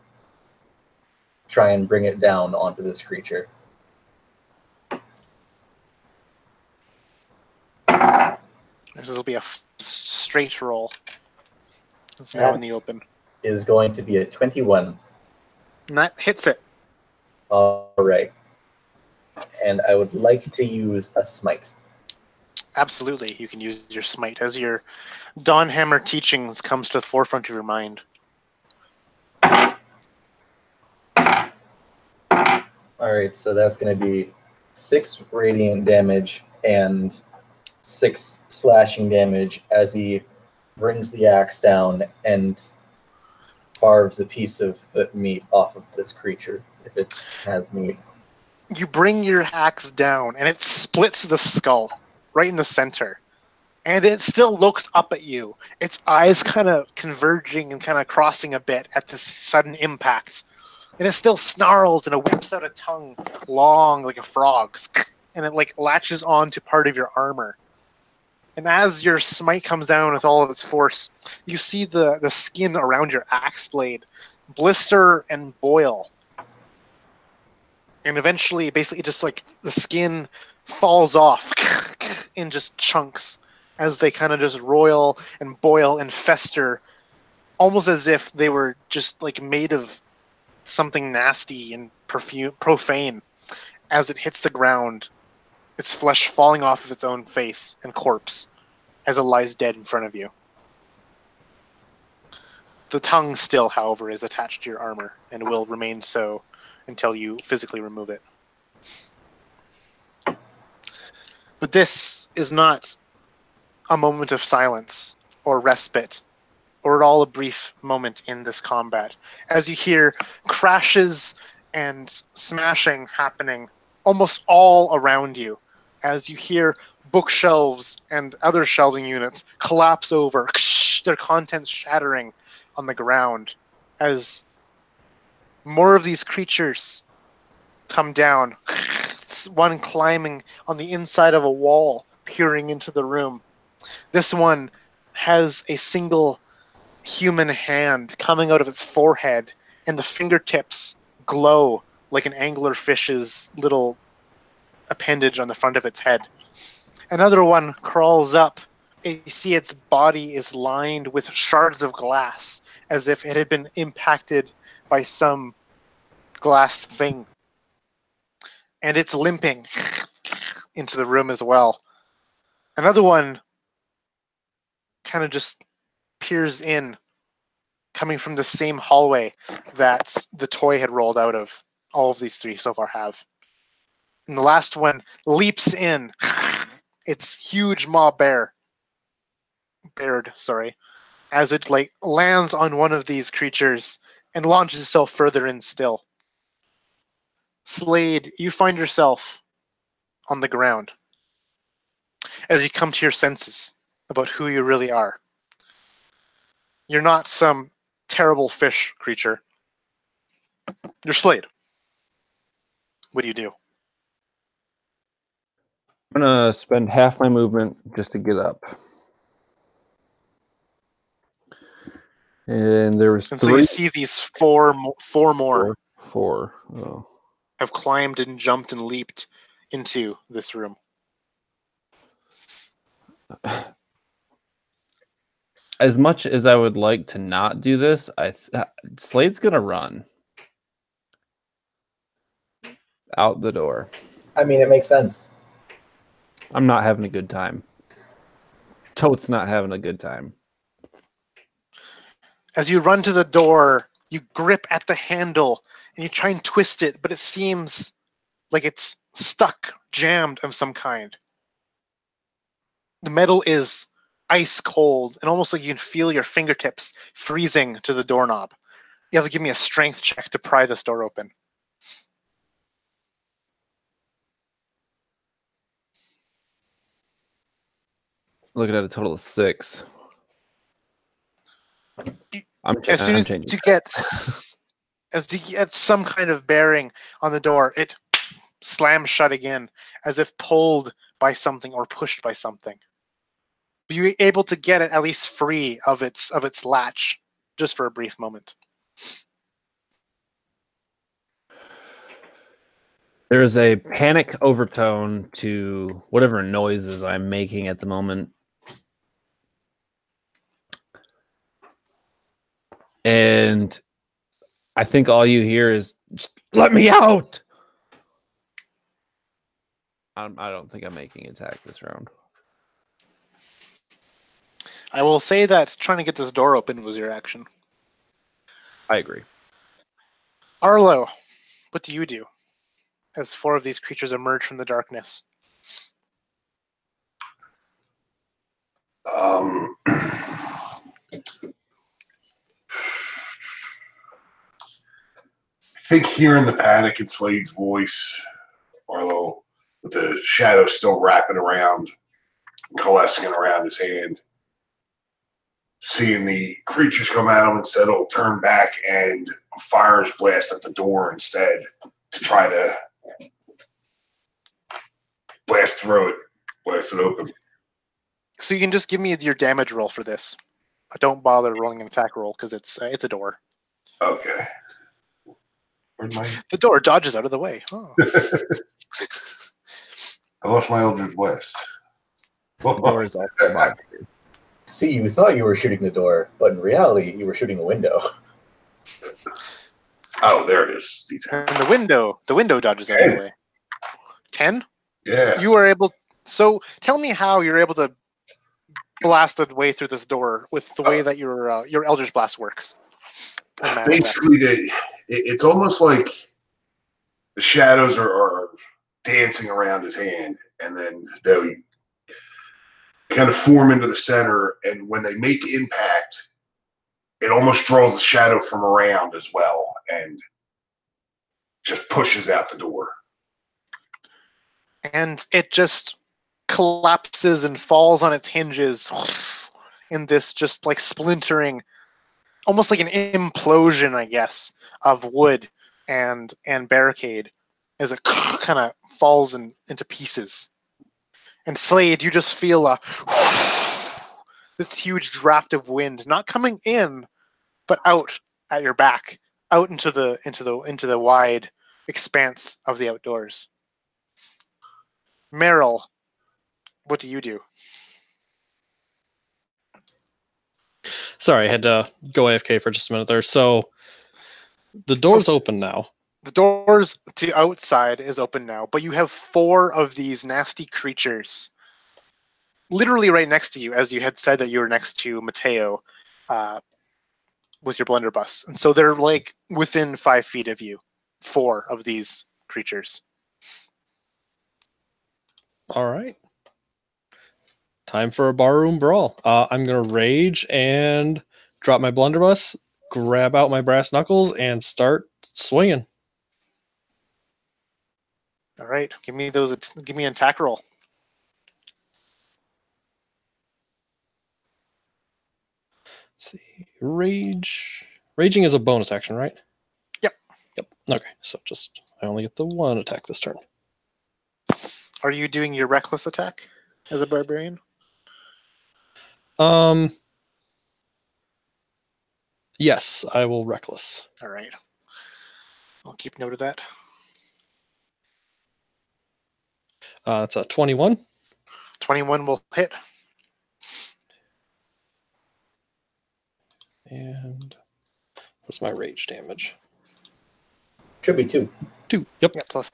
try and bring it down onto this creature. This will be a straight roll. It's now in the open. Is going to be a 21. And that hits it. All right. And I would like to use a smite. Absolutely, you can use your smite as your Dawnhammer teachings comes to the forefront of your mind. All right, so that's going to be 6 radiant damage and 6 slashing damage as he brings the axe down and carves a piece of the meat off of this creature, if it has meat. You bring your axe down, and it splits the skull right in the center. And it still looks up at you, its eyes kind of converging and kind of crossing a bit at this sudden impact. And it still snarls and it whips out a tongue long like a frog's, and it like latches on to part of your armor. And as your smite comes down with all of its force, you see the skin around your axe blade blister and boil. And eventually, basically, just like the skin falls off in just chunks as they kind of just roil and boil and fester, almost as if they were just like made of something nasty and profane. As it hits the ground, its flesh falling off of its own face and corpse as it lies dead in front of you. The tongue still, however, is attached to your armor and will remain so until you physically remove it. But this is not a moment of silence or respite, or at all a brief moment in this combat, as you hear crashes and smashing happening almost all around you, as you hear bookshelves and other shelving units collapse over, their contents shattering on the ground, as more of these creatures come down, one climbing on the inside of a wall, peering into the room. This one has a single human hand coming out of its forehead, and the fingertips glow like an anglerfish's little appendage on the front of its head. Another one crawls up. You see its body is lined with shards of glass, as if it had been impacted by some glass thing. And it's limping into the room as well. Another one kind of just peers in, coming from the same hallway that the toy had rolled out of. All of these three so far have. And the last one leaps in. It's huge baird, as it like lands on one of these creatures and launches itself further in still. Slade, you find yourself on the ground as you come to your senses about who you really are. You're not some terrible fish creature. You're Slade. What do you do? I'm gonna spend half my movement just to get up. And there was And three. so you see these four more Four. Oh. have climbed and jumped and leaped into this room. As much as I would like to not do this, Slade's gonna run out the door. I mean, it makes sense. I'm not having a good time. Toad's not having a good time. As you run to the door, you grip at the handle and you try and twist it, but it seems like it's stuck, jammed of some kind. The metal is ice cold and almost like you can feel your fingertips freezing to the doorknob. You have to give me a strength check to pry this door open. Looking at a total of 6. As soon as you get some kind of bearing on the door, it slams shut again, as if pulled by something or pushed by something. You're able to get it at least free of its latch, just for a brief moment. There is a panic overtone to whatever noises I'm making at the moment. And I think all you hear is, just let me out! I don't think I'm making attack this round. I will say that trying to get this door open was your action. I agree. Arlo, what do you do as 4 of these creatures emerge from the darkness? I think hearing the panic in Slade's voice, Arlo, with the shadow still wrapping around, coalescing around his hand. Seeing the creatures come at him, instead he'll turn back and fires blast at the door instead to try to blast through it, blast it open. So you can just give me your damage roll for this. Don't bother rolling an attack roll because it's a door. Okay. Where'd my... The door dodges out of the way. Oh. I lost my Eldritch Blast. The door is also a monster. See, you thought you were shooting the door, but in reality, you were shooting a window. Oh, there it is. And the window dodges out of the way. 10? Yeah. You are able. So tell me how you're able to blast a way through this door with the way that your Eldritch Blast works. Basically, it's almost like the shadows are dancing around his hand, and then they kind of form into the center, and when they make impact, it almost draws the shadow from around as well, and just pushes out the door. And it just collapses and falls on its hinges in this just like splintering, almost like an implosion, I guess, of wood and barricade as it kind of falls into pieces. And Slade, you just feel this huge draft of wind, not coming in, but out at your back, out into the wide expanse of the outdoors. Meryl, what do you do? Sorry, I had to go AFK for just a minute there. So the door's open now. The doors to outside is open now, but you have 4 of these nasty creatures literally right next to you, as you had said that you were next to Mateo with your blunderbuss. And so they're like within 5 feet of you, 4 of these creatures. All right. Time for a barroom brawl. I'm going to rage and drop my blunderbuss, grab out my brass knuckles, and start swinging. All right, give me an attack roll. Let's see. Raging is a bonus action, right? Yep. Okay, so I only get the 1 attack this turn. Are you doing your reckless attack as a barbarian? Yes, I will reckless. All right. I'll keep note of that. It's a 21. 21 will hit. And what's my rage damage? Should be 2. 2. Yep. Yeah, plus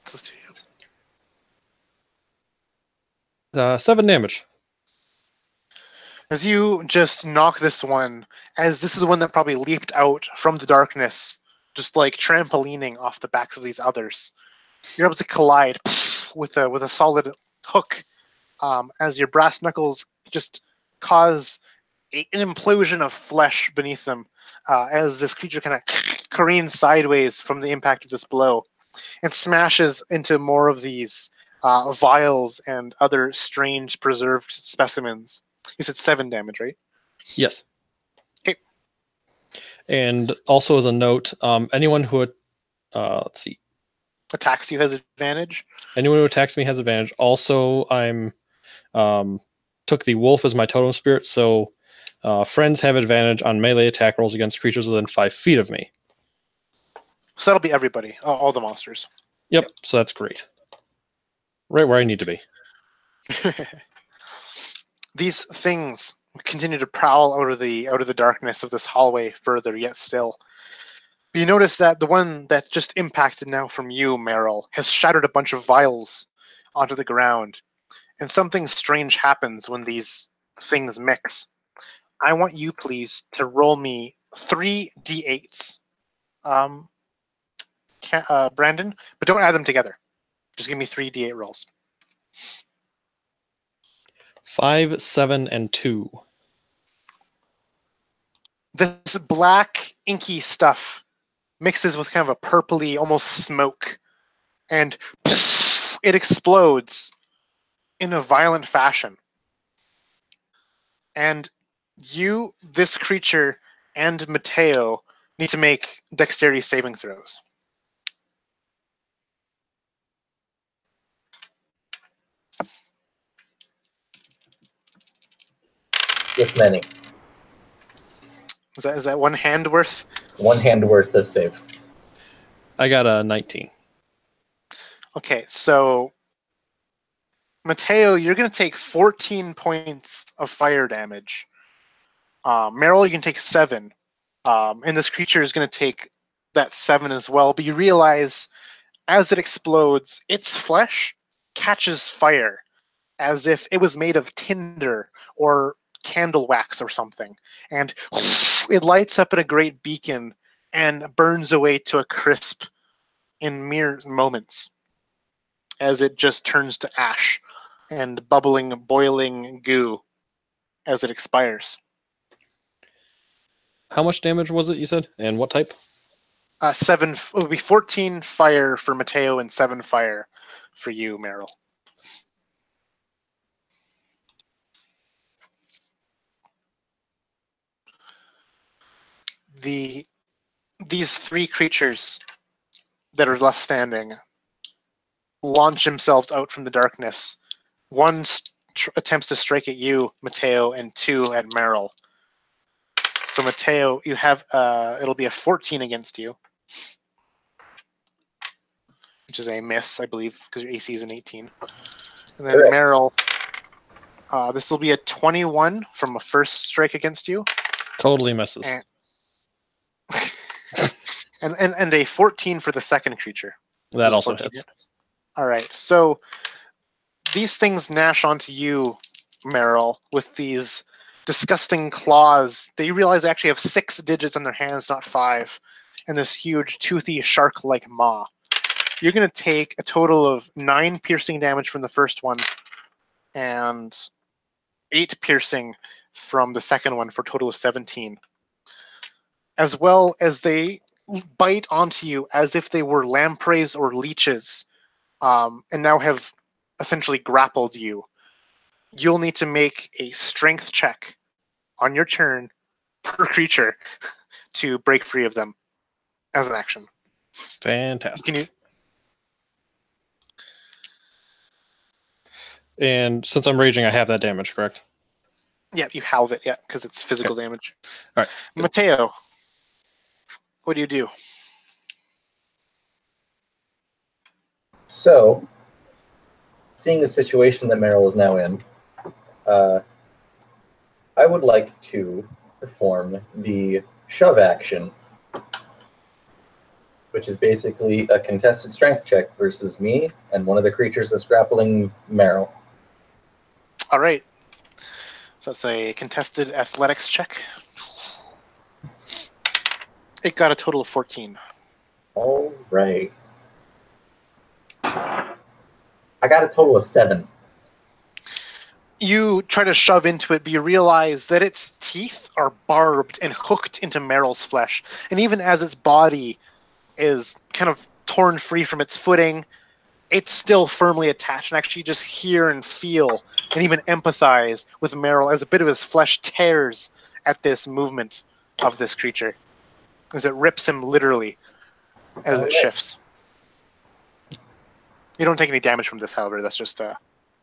2. 7 damage. As you just knock this one, as this is the one that probably leaped out from the darkness, just like trampolining off the backs of these others, you're able to collide with a solid hook, as your brass knuckles just cause an implosion of flesh beneath them, as this creature kind of careens sideways from the impact of this blow and smashes into more of these vials and other strange preserved specimens. You said 7 damage, right? Yes. Okay. And also as a note, anyone who let's see, attacks you has advantage. Anyone who attacks me has advantage. Also, I'm took the wolf as my totem spirit, so friends have advantage on melee attack rolls against creatures within 5 feet of me. So that'll be everybody, all the monsters. Yep. So that's great. Right where I need to be. These things continue to prowl out of the darkness of this hallway further, yet still. You notice that the one that just impacted now from you, Meryl, has shattered a bunch of vials onto the ground. And something strange happens when these things mix. I want you, please, to roll me 3 d8s, Brandon, but don't add them together. Just give me 3 d8 rolls. 5, 7, and 2. This black, inky stuff mixes with kind of a purpley, almost smoke, and it explodes in a violent fashion. And you, this creature, and Mateo need to make dexterity saving throws. With many. Is that one hand worth? One hand worth of save. I got a 19. Okay, so Mateo, you're going to take 14 points of fire damage. Meryl, you can take 7. And this creature is going to take that 7 as well. But you realize as it explodes, its flesh catches fire as if it was made of tinder or candle wax or something. And it lights up in a great beacon and burns away to a crisp in mere moments as it just turns to ash and bubbling, boiling goo as it expires. How much damage was it, you said? And what type? 7, it would be 14 fire for Mateo and 7 fire for you, Meryl. These 3 creatures that are left standing launch themselves out from the darkness. One attempts to strike at you, Mateo, and 2 at Meryl. So Mateo, you have it'll be a 14 against you, which is a miss, I believe, because your AC is an 18. And then Correct. Meryl, this will be a 21 from a first strike against you, Totally misses. and a 14 for the second creature. That also 14 hits. hit. All right, so these things gnash onto you, Meryl, with these disgusting claws. They realize they actually have 6 digits on their hands, not 5, and this huge, toothy, shark-like maw. You're going to take a total of 9 piercing damage from the first one and 8 piercing from the second one for a total of 17. As well as they bite onto you as if they were lampreys or leeches, and now have essentially grappled you. You'll need to make a strength check on your turn per creature to break free of them as an action. Fantastic. Can you? And since I'm raging, I have that damage, correct? Yeah, you halve it. Yeah, because it's physical damage. All right. Mateo, what do you do? So, seeing the situation that Meryl is now in, I would like to perform the shove action, which is basically a contested strength check versus me and one of the creatures that's grappling Meryl. All right. So that's a contested athletics check. It got a total of 14. All right. I got a total of 7. You try to shove into it, but you realize that its teeth are barbed and hooked into Meryl's flesh. And even as its body is kind of torn free from its footing, it's still firmly attached, and actually just hear and feel and even empathize with Meryl as a bit of his flesh tears at this movement of this creature, as it rips him literally as it shifts. You don't take any damage from this, however. That's just a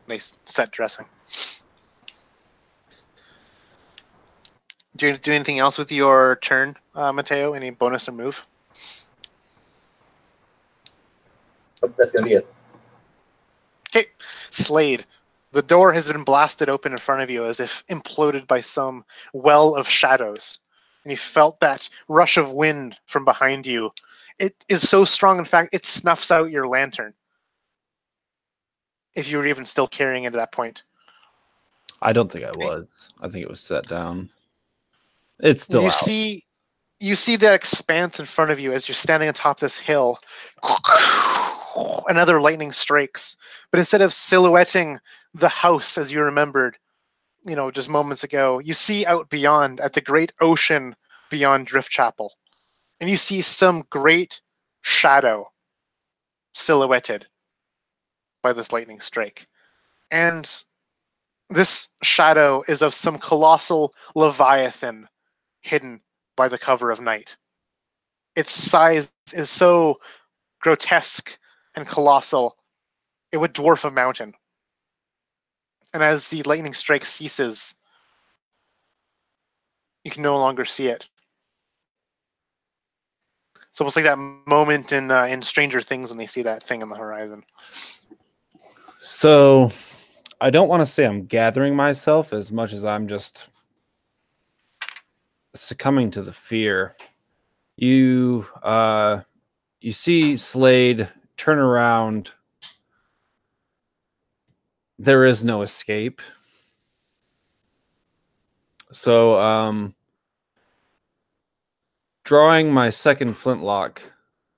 nice set dressing. Do you do anything else with your turn, Mateo? Any bonus or move? Oh, that's going to be it. Okay, Slade. The door has been blasted open in front of you as if imploded by some well of shadows. And you felt that rush of wind from behind you. It is so strong, in fact, it snuffs out your lantern. If you were even still carrying it at that point. I don't think I was. I think it was set down. It's still You out. you see that expanse in front of you as you're standing atop this hill. Another lightning strikes, but instead of silhouetting the house as you remembered, just moments ago, you see out beyond at the great ocean beyond Driftchapel, and you see some great shadow silhouetted by this lightning strike. And This shadow is of some colossal leviathan hidden by the cover of night. Its size is so grotesque and colossal, it would dwarf a mountain. And as the lightning strike ceases, you can no longer see it. It's almost like that moment in Stranger Things when they see that thing on the horizon. So I don't want to say I'm gathering myself as much as I'm just succumbing to the fear. You see Slade turn around. There is no escape. So drawing my second flintlock,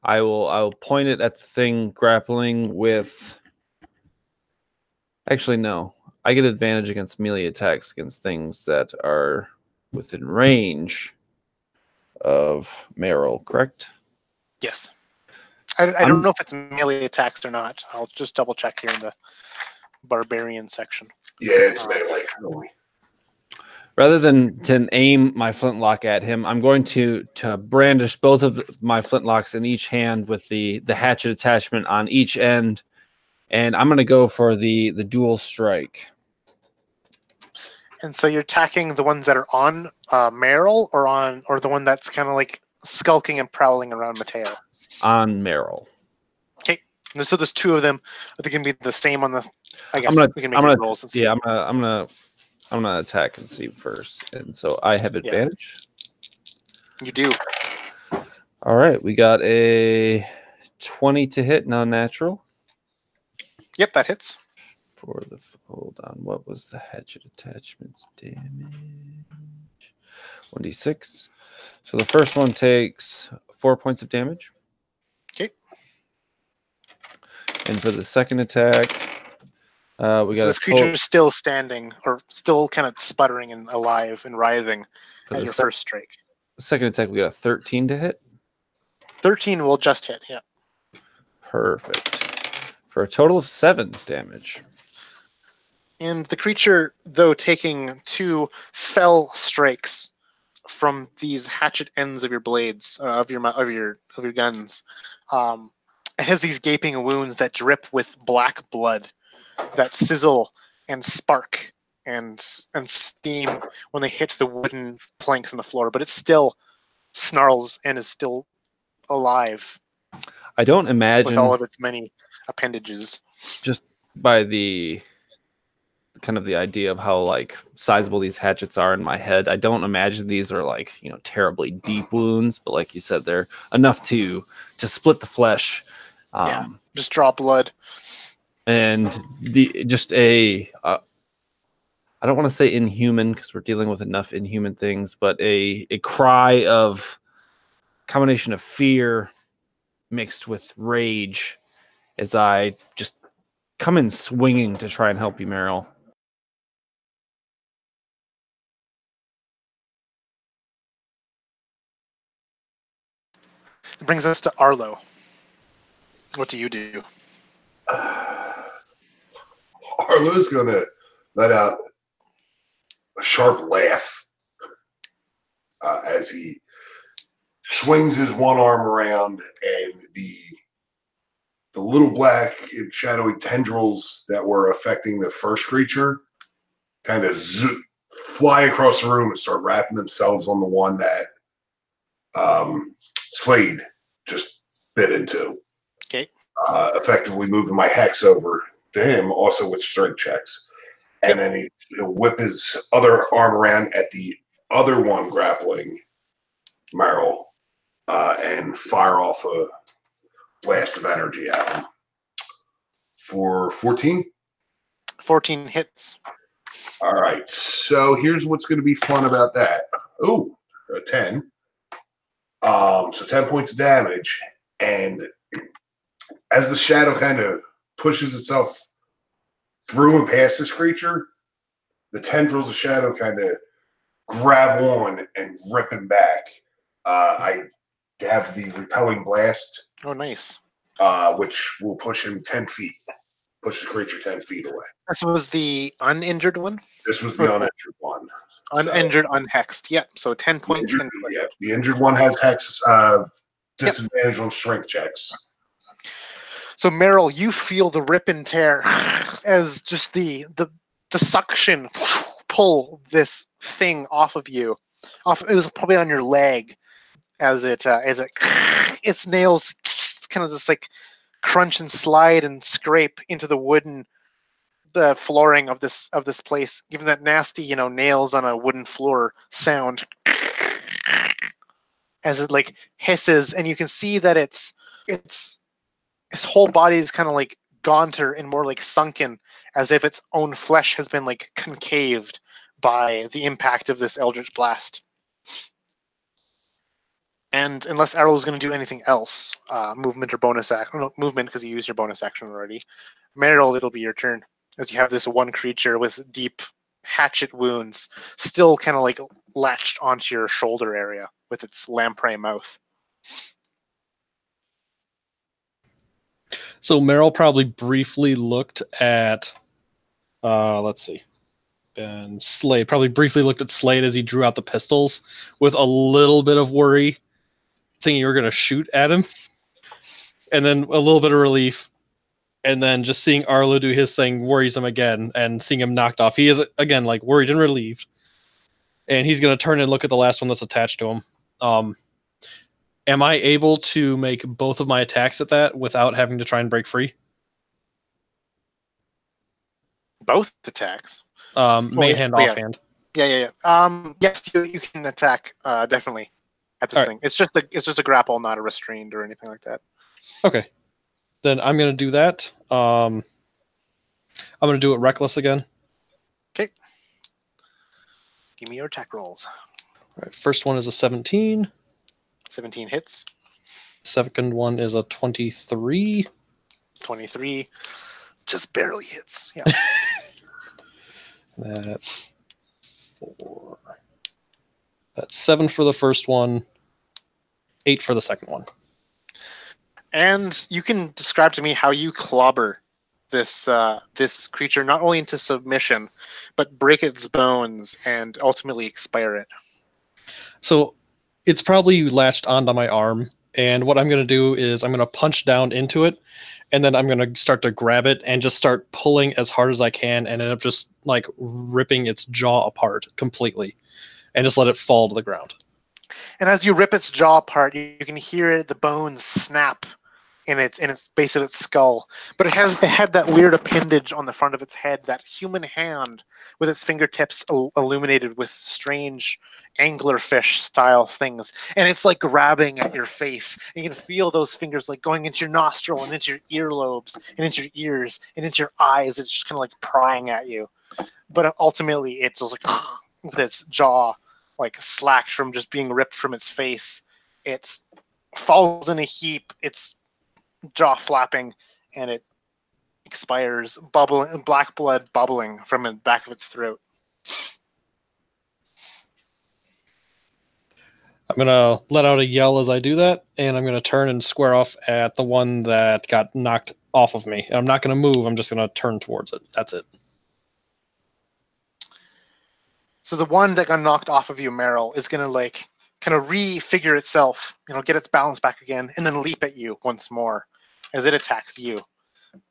I will point it at the thing grappling with. Actually, no. I get advantage against melee attacks against things that are within range of Meryl, correct? Yes. I don't know if it's melee attacks or not. I'll just double check here in the barbarian section. Yeah, it's melee. Rather than to aim my flintlock at him, I'm going to brandish both of my flintlocks in each hand with the hatchet attachment on each end, and I'm going to go for the dual strike. And so you're attacking the ones that are on Meryl, or the one that's kind of like skulking and prowling around Mateo. On Meryl. Okay. So there's two of them. I think it can be the same on the. I guess we can make rolls and see. Yeah, I'm gonna attack and see first, and so I have advantage. You do. All right, we got a 20 to hit, non-natural. Yep, that hits. Hold on, what was the hatchet attachments damage? 1d6. So the first one takes 4 points of damage. Okay. And for the second attack, we got this creature is still standing, or still kind of sputtering and alive and writhing at your first strike. The second attack, we got a 13 to hit. 13 will just hit, yeah. Perfect. For a total of 7 damage. And the creature, though taking 2 fell strikes from these hatchet ends of your blades, of your guns, it has these gaping wounds that drip with black blood, that sizzle and spark and steam when they hit the wooden planks on the floor. But it still snarls and is still alive. I don't imagine with all of its many appendages. Just by the kind of the idea of how like sizable these hatchets are in my head, I don't imagine these are like, terribly deep wounds, but like you said, they're enough to split the flesh. Just draw blood. And I don't want to say inhuman because we're dealing with enough inhuman things, but a cry of combination of fear mixed with rage as I just come in swinging to try and help you, Meryl. It brings us to Arlo. What do you do? Arlo's going to let out a sharp laugh as he swings his one arm around, and the little black and shadowy tendrils that were affecting the first creature kind of fly across the room and start wrapping themselves on the one that Slade just bit into. Okay. Effectively moving my hex over to him, also with strength checks. And then he'll whip his other arm around at the other one grappling Meryl and fire off a blast of energy at him. For 14? 14 hits. All right. So here's what's going to be fun about that. Oh, a 10. So 10 points of damage. And as the shadow kind of pushes itself through and past this creature, the tendrils of shadow kind of grab on and rip him back. I have the repelling blast. Oh, nice. Which will push him 10 feet. Push the creature 10 feet away. This was the uninjured one? This was the uninjured one. Uninjured, unhexed. Yep, so 10 points. The injured one has hex disadvantage on strength checks. So Meryl, you feel the rip and tear as just the suction pull this thing off of you. It was probably on your leg as it its nails kind of just like crunch and slide and scrape into the flooring of this place, giving that nasty, nails on a wooden floor sound as it like hisses, and you can see that its whole body is kind of like gaunter and more like sunken, as if its own flesh has been like concaved by the impact of this eldritch blast. And unless Arrow is going to do anything else, movement or bonus action, no, movement because you used your bonus action already. Meryl, it'll be your turn as you have this one creature with deep hatchet wounds still kind of like latched onto your shoulder area with its lamprey mouth. So Meryl probably briefly looked at, let's see, and Slade probably briefly looked at Slade as he drew out the pistols with a little bit of worry, thinking you were going to shoot at him, and then a little bit of relief, and then just seeing Arlo do his thing worries him again, and seeing him knocked off. He is, again, like worried and relieved, and he's going to turn and look at the last one that's attached to him. Am I able to make both of my attacks at that without having to try and break free? Both attacks? Main hand, offhand. Yeah. Yes, you can attack definitely at this thing. It's just a grapple, not a restrained or anything like that. Okay, then I'm gonna do that. I'm gonna do it reckless again. Okay. Give me your attack rolls. All right, first one is a 17. 17 hits. Second one is a 23. 23 just barely hits. Yeah. That's 4. That's 7 for the first one, 8 for the second one. And you can describe to me how you clobber this creature not only into submission, but break its bones and ultimately expire it. So it's probably latched onto my arm, and what I'm going to do is I'm going to punch down into it, and then I'm going to start to grab it and just start pulling as hard as I can, and end up just like ripping its jaw apart completely, and just let it fall to the ground. And as you rip its jaw apart, you can hear the bones snap in its base of its skull. But it had that weird appendage on the front of its head, that human hand with its fingertips illuminated with strange anglerfish style things, and it's like grabbing at your face. You can feel those fingers like going into your nostril and into your earlobes and into your ears and into your eyes. It's just kind of like prying at you. But ultimately, it's just like with its jaw like slacked from just being ripped from its face. It falls in a heap. It's jaw flapping, and it expires, bubbling, black blood bubbling from the back of its throat. I'm going to let out a yell as I do that, and I'm going to turn and square off at the one that got knocked off of me. And I'm not going to move, I'm just going to turn towards it. That's it. So the one that got knocked off of you, Meryl, is going to like kind of refigure itself, get its balance back again, and then leap at you once more as it attacks you.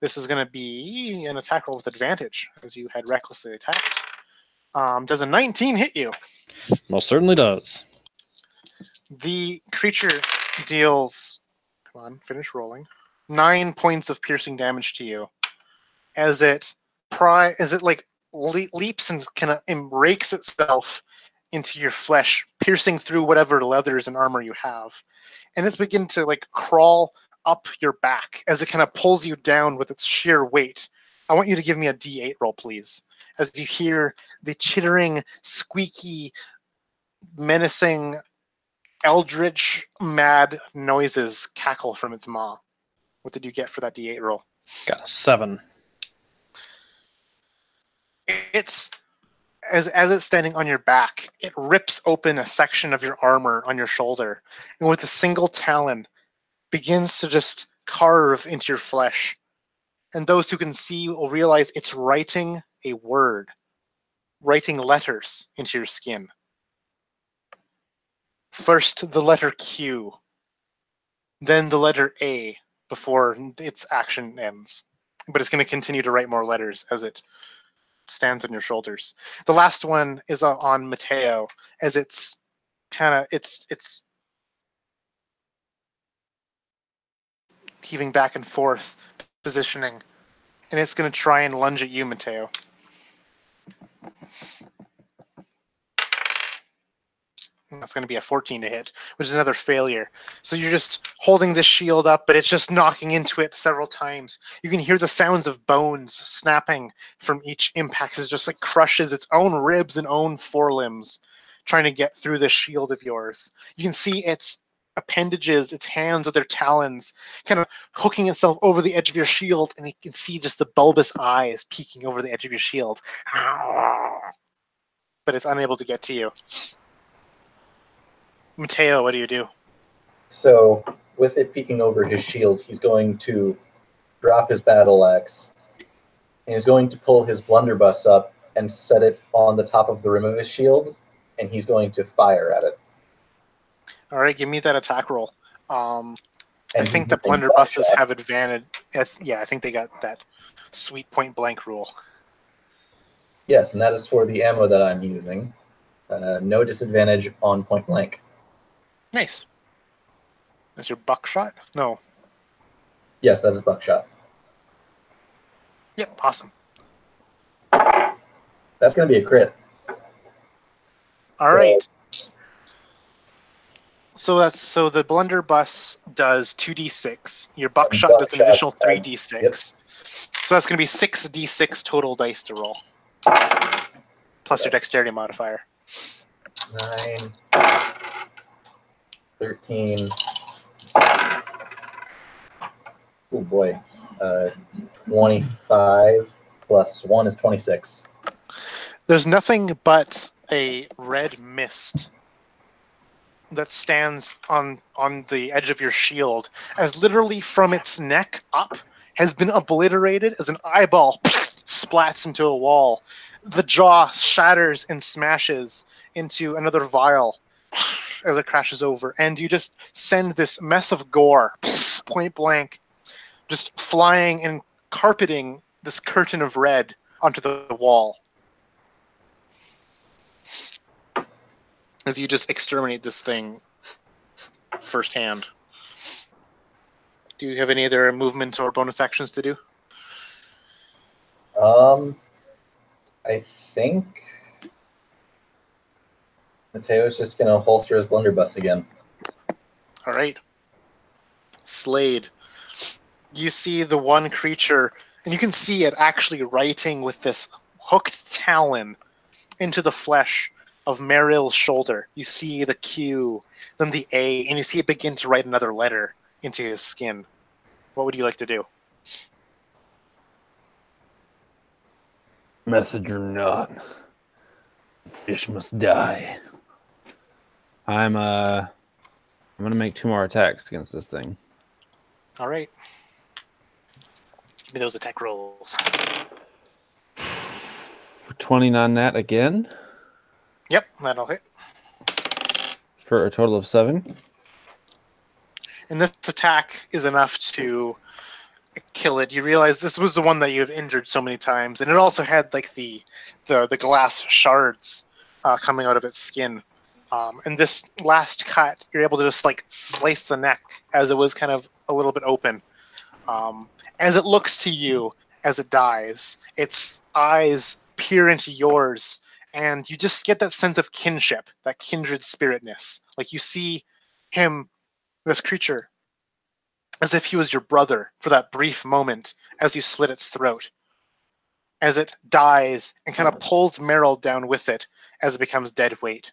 This is going to be an attack roll with advantage, as you had recklessly attacked. Does a 19 hit you? Most certainly does. The creature deals, come on, finish rolling, 9 points of piercing damage to you as it like leaps and kind of rakes itself into your flesh, piercing through whatever leathers and armor you have. And it's beginning to like crawl up your back as it kind of pulls you down with its sheer weight. I want you to give me a D8 roll, please, as you hear the chittering, squeaky, menacing, eldritch, mad noises cackle from its maw. What did you get for that D8 roll? Got a 7. It's as it's standing on your back, it rips open a section of your armor on your shoulder, and with a single talon begins to just carve into your flesh and those who can see will realize it's writing a word, writing letters into your skin. First, the letter Q, then the letter A before its action ends. But it's going to continue to write more letters as it stands on your shoulders. The last one is on Mateo, as it's heaving back and forth, positioning, and it's going to try and lunge at you, Mateo. And that's going to be a 14 to hit, which is another failure. So you're just holding this shield up, but it's just knocking into it several times. You can hear the sounds of bones snapping from each impact as it just like crushes its own ribs and own forelimbs, trying to get through this shield of yours. You can see its appendages, its hands with their talons, kind of hooking itself over the edge of your shield, and you can see just the bulbous eyes peeking over the edge of your shield. But it's unable to get to you. Mateo, what do you do? So, with it peeking over his shield, he's going to drop his battle axe, and he's going to pull his blunderbuss up and set it on the top of the rim of his shield, and he's going to fire at it. All right, give me that attack roll. I And think he's the using blunderbusses buckshot. have advantage. Yeah, I think they got that sweet point blank rule. Yes, and that is for the ammo that I'm using. No disadvantage on point blank. Nice. That's your buckshot? No. Yes, that is buckshot. Yep, awesome. That's going to be a crit. All right. So the blunderbuss does 2d6. Your buckshot does an additional 3d6. Yep. So that's going to be 6d6 total dice to roll, plus your dexterity modifier. 9, 13. Oh boy. 25 plus 1 is 26. There's nothing but a red mist that stands on the edge of your shield, as literally from its neck up has been obliterated as an eyeball splats into a wall. The jaw shatters and smashes into another vial as it crashes over, and you just send this mess of gore, point blank, just flying and carpeting this curtain of red onto the wall. As you just exterminate this thing firsthand. Do you have any other movement or bonus actions to do? I think Mateo's just going to holster his blunderbuss again. All right. Slade. You see the one creature, and you can see it actually writing with this hooked talon into the flesh of Meryl's shoulder. You see the Q, then the A, and you see it begin to write another letter into his skin. What would you like to do? Message or not, the fish must die. I'm gonna make 2 more attacks against this thing. All right. Give me those attack rolls. 29 nat again. Yep, that'll hit. For a total of 7. And this attack is enough to kill it. You realize this was the one that you have injured so many times, and it also had like the glass shards coming out of its skin. And this last cut, you're able to just like slice the neck as it was kind of a little bit open. As it looks to you as it dies, its eyes peer into yours, and you just get that sense of kinship, that kindred spiritness. Like you see him, this creature, as if he was your brother for that brief moment as you slit its throat. As it dies and kind of pulls Meryl down with it as it becomes dead weight.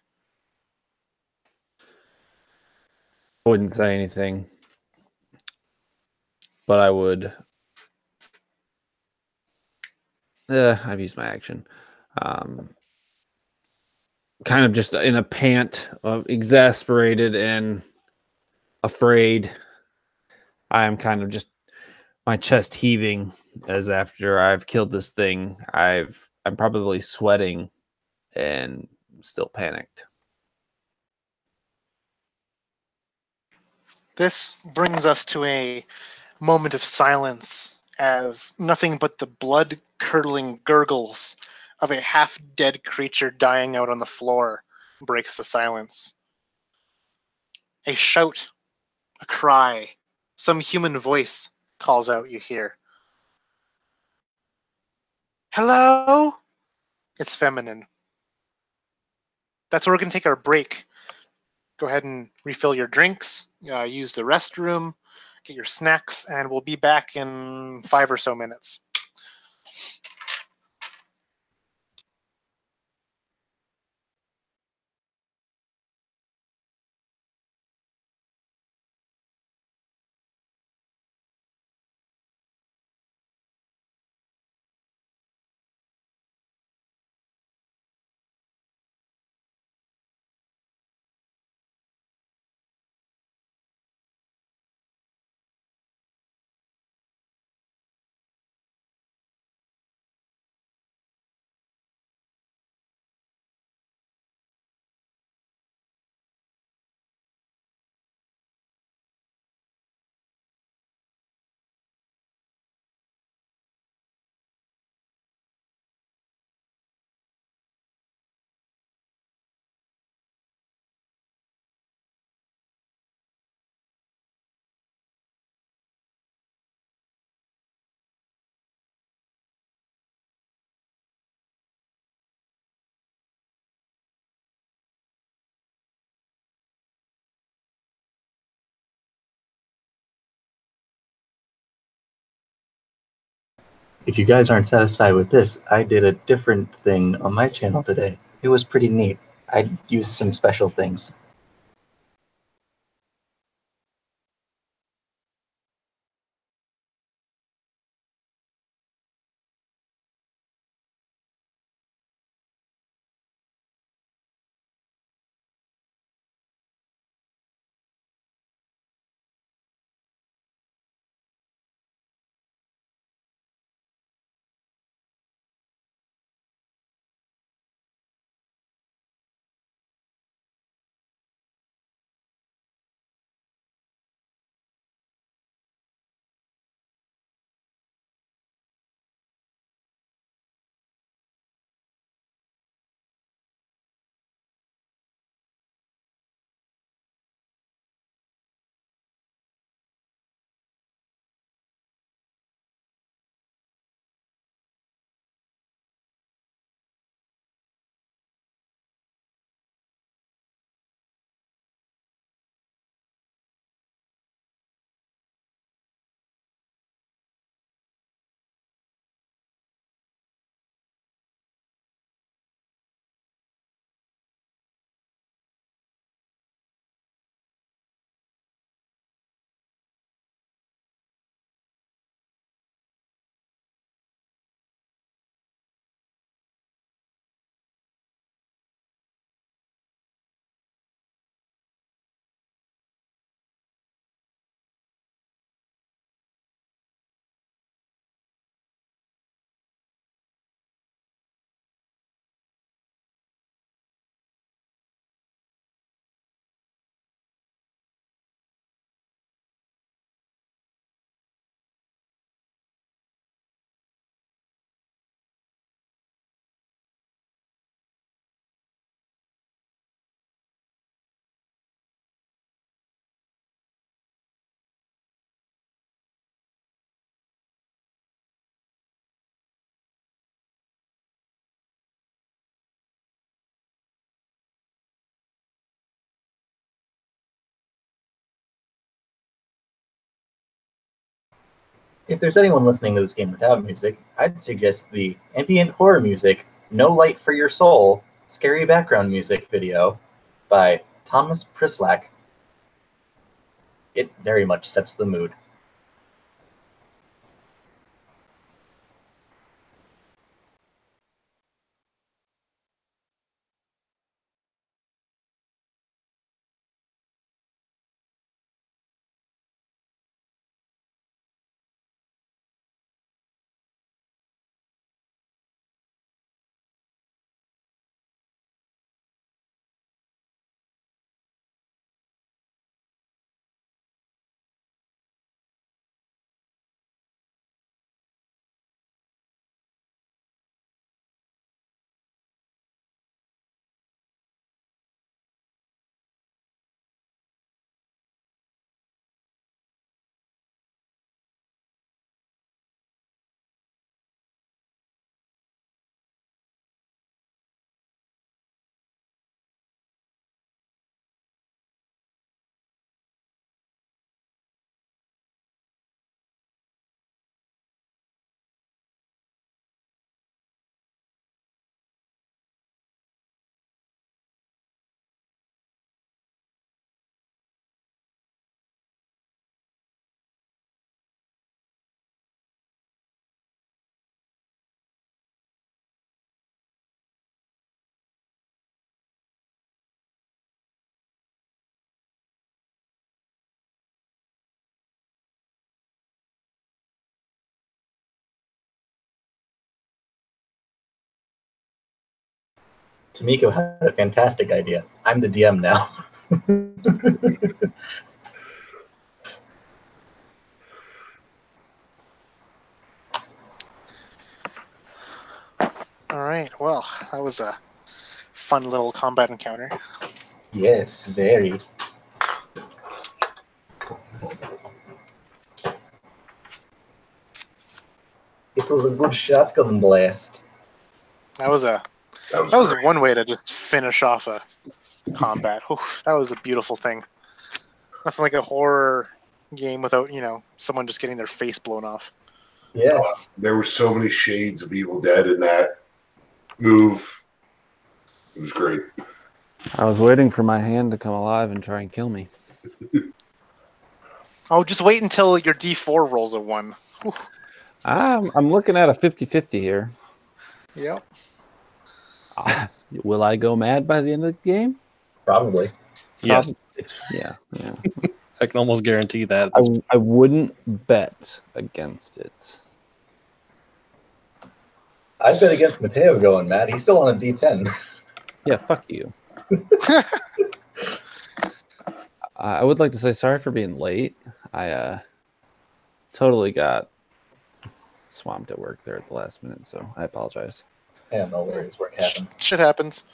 I wouldn't say anything, but I would. I've used my action. Kind of just in a pant of exasperated and afraid. I am kind of just my chest heaving as after I've killed this thing, I'm probably sweating and still panicked. This brings us to a moment of silence as nothing but the blood-curdling gurgles of a half-dead creature dying out on the floor breaks the silence. A shout, a cry, some human voice calls out, you hear. Hello? It's feminine. That's where we're going to take our break. Go ahead and refill your drinks, use the restroom, get your snacks, and we'll be back in 5 or so minutes. If you guys aren't satisfied with this, I did a different thing on my channel today. It was pretty neat. I used some special things. If there's anyone listening to this game without music, I'd suggest the ambient horror music No Light for Your Soul Scary Background Music video by Thomas Prislak. It very much sets the mood. Tamiko had a fantastic idea. I'm the DM now. All right. Well, that was a fun little combat encounter. Yes, very. It was a good shotgun blast. That was Great. one way to just finish off a combat. Oof, that was a beautiful thing. Nothing like a horror game without, someone just getting their face blown off. Yeah. There were so many shades of Evil Dead in that move. It was great. I was waiting for my hand to come alive and try and kill me. Oh, just wait until your D4 rolls a 1. Oof. I'm looking at a 50-50 here. Yep. Will I go mad by the end of the game? Probably. Yes, Yeah. I can almost guarantee that. I wouldn't bet against it. I'd bet against Mateo going, Matt. He's still on a D10. Yeah, fuck you. I would like to say sorry for being late. I totally got swamped at work there at the last minute, so I apologize. Yeah, no worries. Work happens. Shit happens.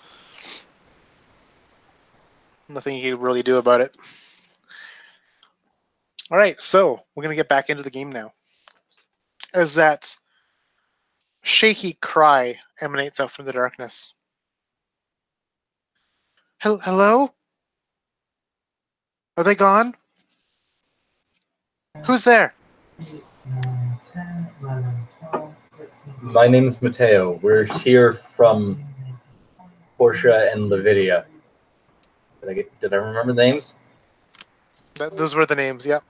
Nothing you can really do about it. All right, so we're going to get back into the game now. As that shaky cry emanates out from the darkness. Hello? Are they gone? Who's there? My name's Mateo. We're here from Portia and Lavidia. Did I remember the names? Those were the names, yep.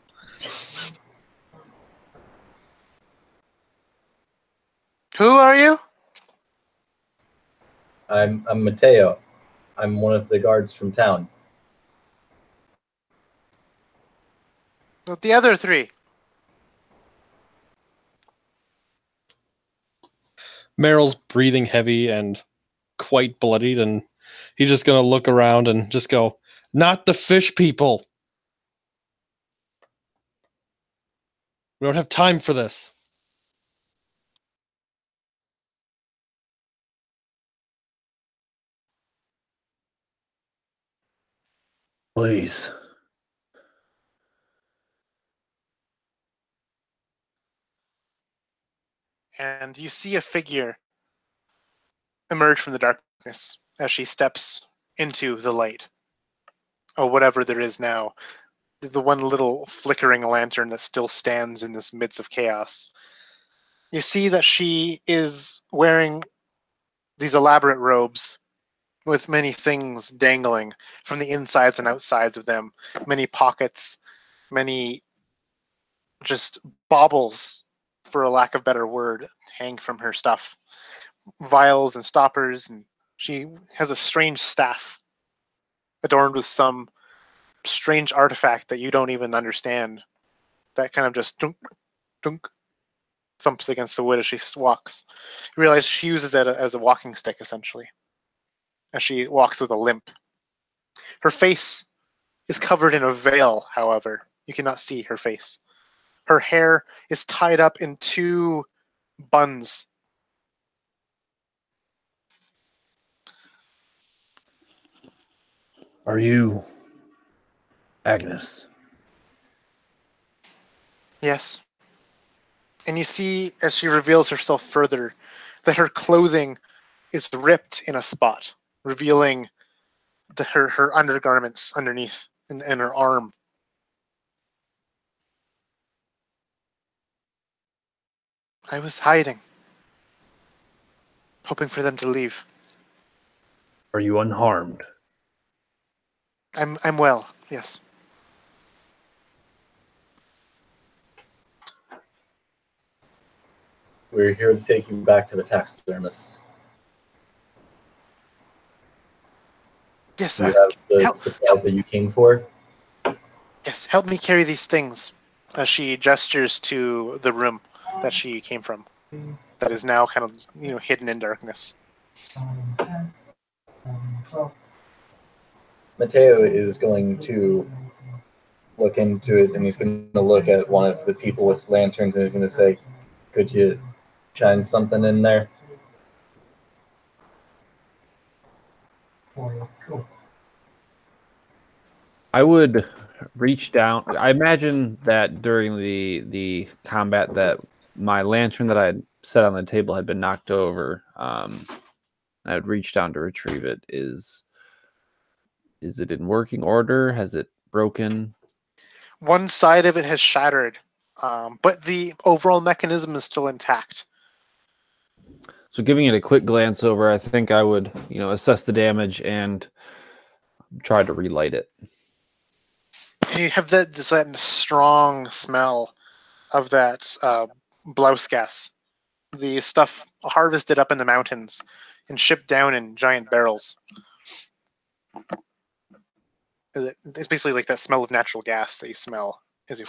Who are you? I'm Mateo. I'm one of the guards from town. The other 3. Meryl's breathing heavy and quite bloodied, and he's just going to look around and just go, "Not the fish people. We don't have time for this." Please. And you see a figure emerge from the darkness as she steps into the light. Or whatever there is now. The one little flickering lantern that still stands in this midst of chaos. You see that she is wearing these elaborate robes with many things dangling from the insides and outsides of them, many pockets, many just baubles, for a lack of better word, hang from her stuff. Vials and stoppers, and she has a strange staff adorned with some strange artifact that you don't even understand, that kind of just dunk, dunk, thumps against the wood as she walks. You realize she uses it as a walking stick, essentially, as she walks with a limp. Her face is covered in a veil, however. You cannot see her face. Her hair is tied up in 2 buns. Are you Agnes? Yes. And you see, as she reveals herself further, that her clothing is ripped in a spot, revealing her undergarments underneath and her arm. I was hiding, hoping for them to leave. Are you unharmed? I'm well, yes. We're here to take you back to the taxidermist. Yes, Do you have the help, supplies that you came for? yes, help me carry these things. As she gestures to the room that she came from, that is now kind of hidden in darkness. Mateo is going to look into it, and he's going to look at one of the people with lanterns, and he's going to say, "Could you shine something in there?" I would reach down. I imagine that during the combat that my lantern that I had set on the table had been knocked over. I would reach down to retrieve it. Is it in working order? Has it broken? One side of it has shattered, but the overall mechanism is still intact. So giving it a quick glance over, I think I would, assess the damage and try to relight it. And you have that strong smell of that blouse gas. The stuff harvested up in the mountains and shipped down in giant barrels. It's basically like that smell of natural gas that you smell as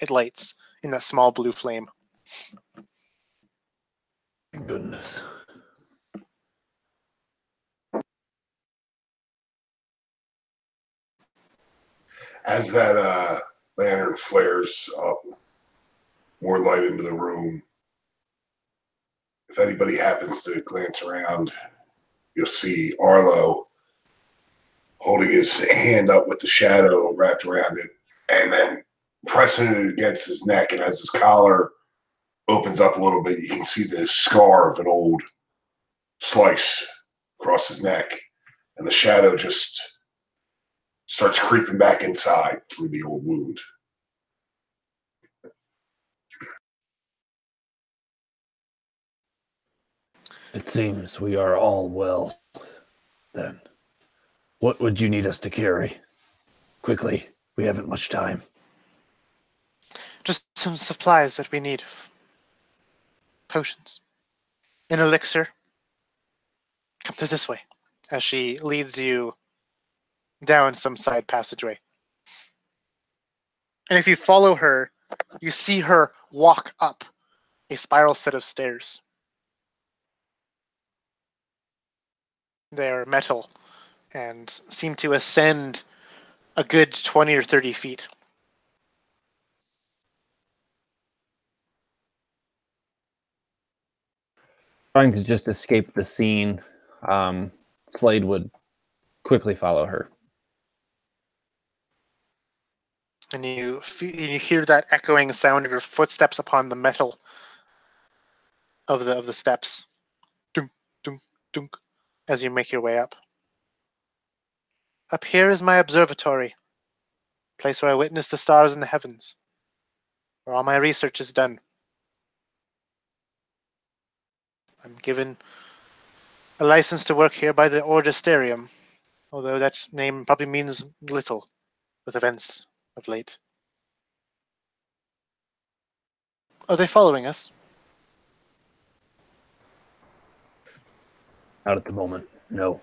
it lights in that small blue flame. Thank goodness. As that lantern flares up, more light into the room, if anybody happens to glance around, you'll see Arlo holding his hand up with the shadow wrapped around it, and then pressing it against his neck. And as his collar opens up a little bit, you can see the scar of an old slice across his neck, and the shadow just starts creeping back inside through the old wound. It seems we are all well, then. What would you need us to carry? Quickly, we haven't much time. Just some supplies that we need. Potions. An elixir. Come through this way, as she leads you down some side passageway. And if you follow her, you see her walk up a spiral set of stairs. They're metal and seem to ascend a good 20 or 30 feet. Trying to just escape the scene, Slade would quickly follow her. And you hear that echoing sound of your footsteps upon the metal of the steps. Dunk, dunk, dunk, as you make your way up. Up here is my observatory, place where I witness the stars in the heavens, where all my research is done. I'm given a license to work here by the Ordisterium, although that name probably means little with events of late. Are they following us? Not at the moment, no.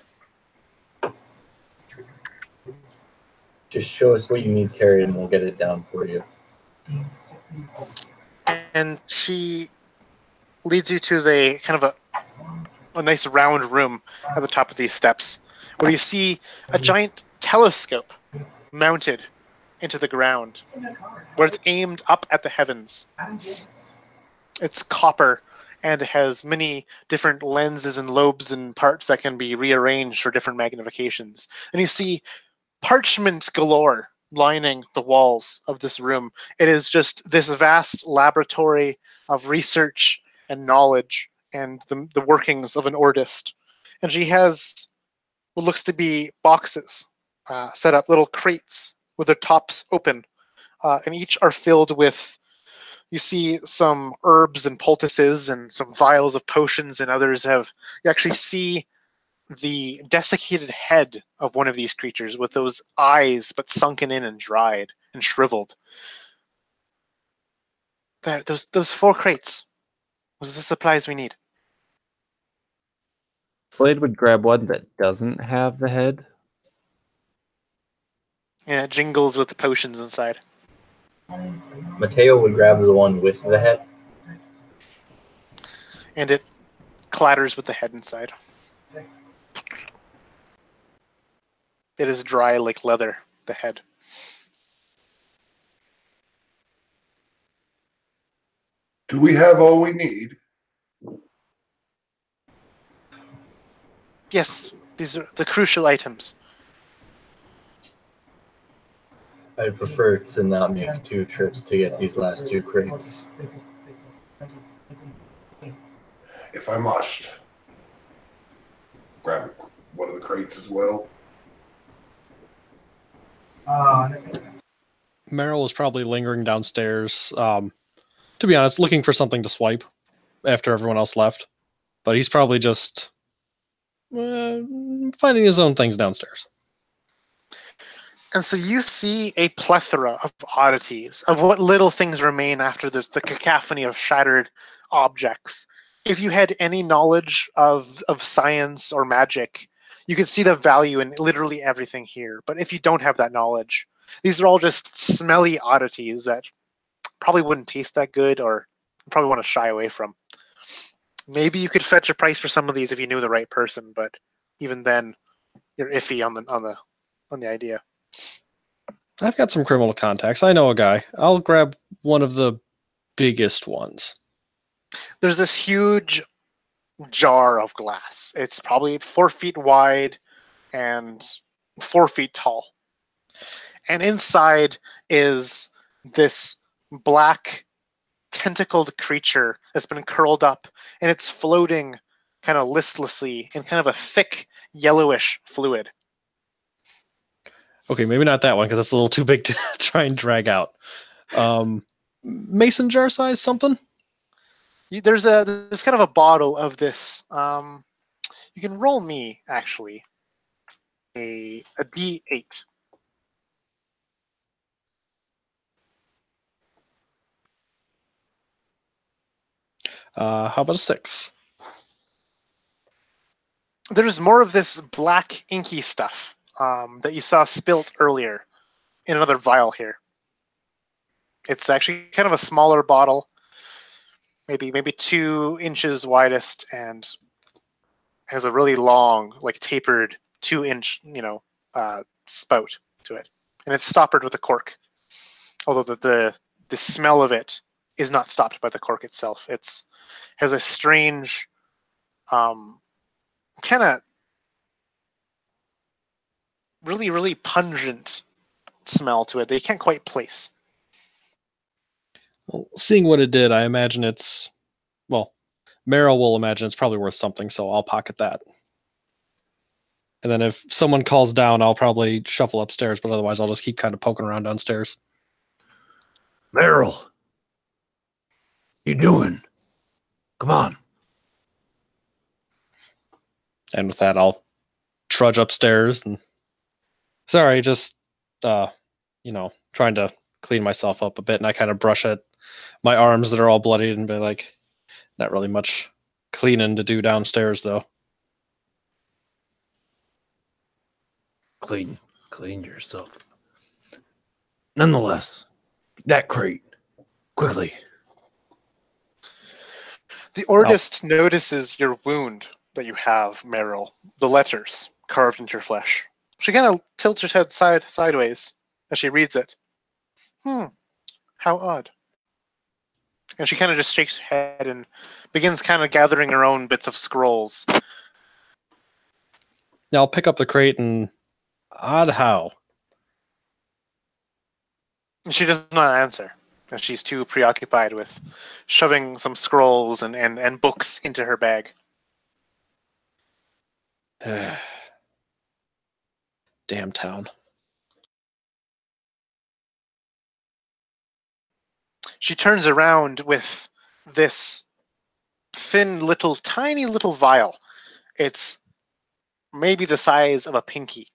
Just show us what you need carried, and we'll get it down for you. And she leads you to the kind of a nice round room at the top of these steps, where you see a giant telescope mounted into the ground, where it's aimed up at the heavens. It's copper and it has many different lenses and lobes and parts that can be rearranged for different magnifications. And you see parchment galore lining the walls of this room. It is just this vast laboratory of research and knowledge and the workings of an Ordist. And she has what looks to be boxes set up, little crates with their tops open, and each are filled with, you see some herbs and poultices and some vials of potions, and others have, you actually see the desiccated head of one of these creatures with those eyes but sunken in and dried and shriveled. Those 4 crates was the supplies we need. Slade would grab one that doesn't have the head. Yeah, it jingles with the potions inside. Mateo would grab the one with the head. And it clatters with the head inside. It is dry like leather, the head. Do we have all we need? Yes, these are the crucial items. I prefer to not make 2 trips to get these last 2 crates. If I must. Grab one of the crates as well. Meryl was probably lingering downstairs. To be honest, looking for something to swipe after everyone else left. But he's probably just finding his own things downstairs. And so you see a plethora of oddities, of what little things remain after the cacophony of shattered objects. If you had any knowledge of science or magic, you could see the value in literally everything here. But if you don't have that knowledge, these are all just smelly oddities that probably wouldn't taste that good or probably want to shy away from. Maybe you could fetch a price for some of these if you knew the right person, but even then, you're iffy on the idea. I've got some criminal contacts. I know a guy. I'll grab one of the biggest ones. There's this huge jar of glass. It's probably 4 feet wide and 4 feet tall. And inside is this black tentacled creature that's been curled up, and it's floating kind of listlessly in kind of a thick yellowish fluid. Okay, maybe not that one because that's a little too big to try and drag out. Mason jar size something? There's kind of a bottle of this. You can roll me actually a D8. How about a 6? There's more of this black inky stuff that you saw spilt earlier in another vial here. It's actually kind of a smaller bottle, maybe 2 inches widest, and has a really long, like tapered 2-inch, spout to it, and it's stoppered with a cork. Although the smell of it is not stopped by the cork itself. It's has a strange, kind of really pungent smell to it that you can't quite place. Well, seeing what it did, I imagine it's... Well, Meryl will imagine it's probably worth something, so I'll pocket that. And then if someone calls down, I'll probably shuffle upstairs, but otherwise I'll just keep kind of poking around downstairs. Meryl, you doing? Come on. And with that, I'll trudge upstairs and... Sorry, just, trying to clean myself up a bit, and I kind of brush at my arms that are all bloodied and be like, not really much cleaning to do downstairs, though. Clean yourself. Nonetheless, that crate, quickly. The Ordist notices your wound that you have, Meryl. The letters carved into your flesh. She kind of tilts her head sideways as she reads it. How odd. And she kind of just shakes her head and begins kind of gathering her own bits of scrolls. Now I'll pick up the crate and... Odd how? She does not answer. She's too preoccupied with shoving some scrolls and books into her bag. Damn town. She turns around with this thin tiny little vial. It's maybe the size of a pinky.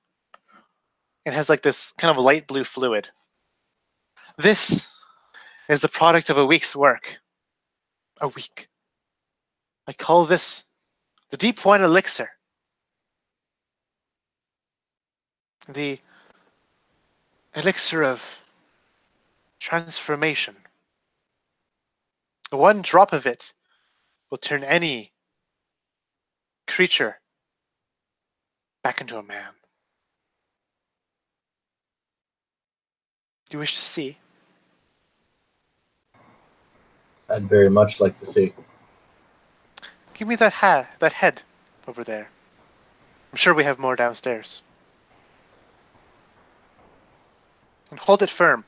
It has like this kind of light blue fluid. This is the product of a week's work. A week. I call this the Deep Wine Elixir. The elixir of transformation. One drop of it will turn any creature back into a man. you wish to see? I'd very much like to see. Give me that head over there. I'm sure we have more downstairs. And hold it firm.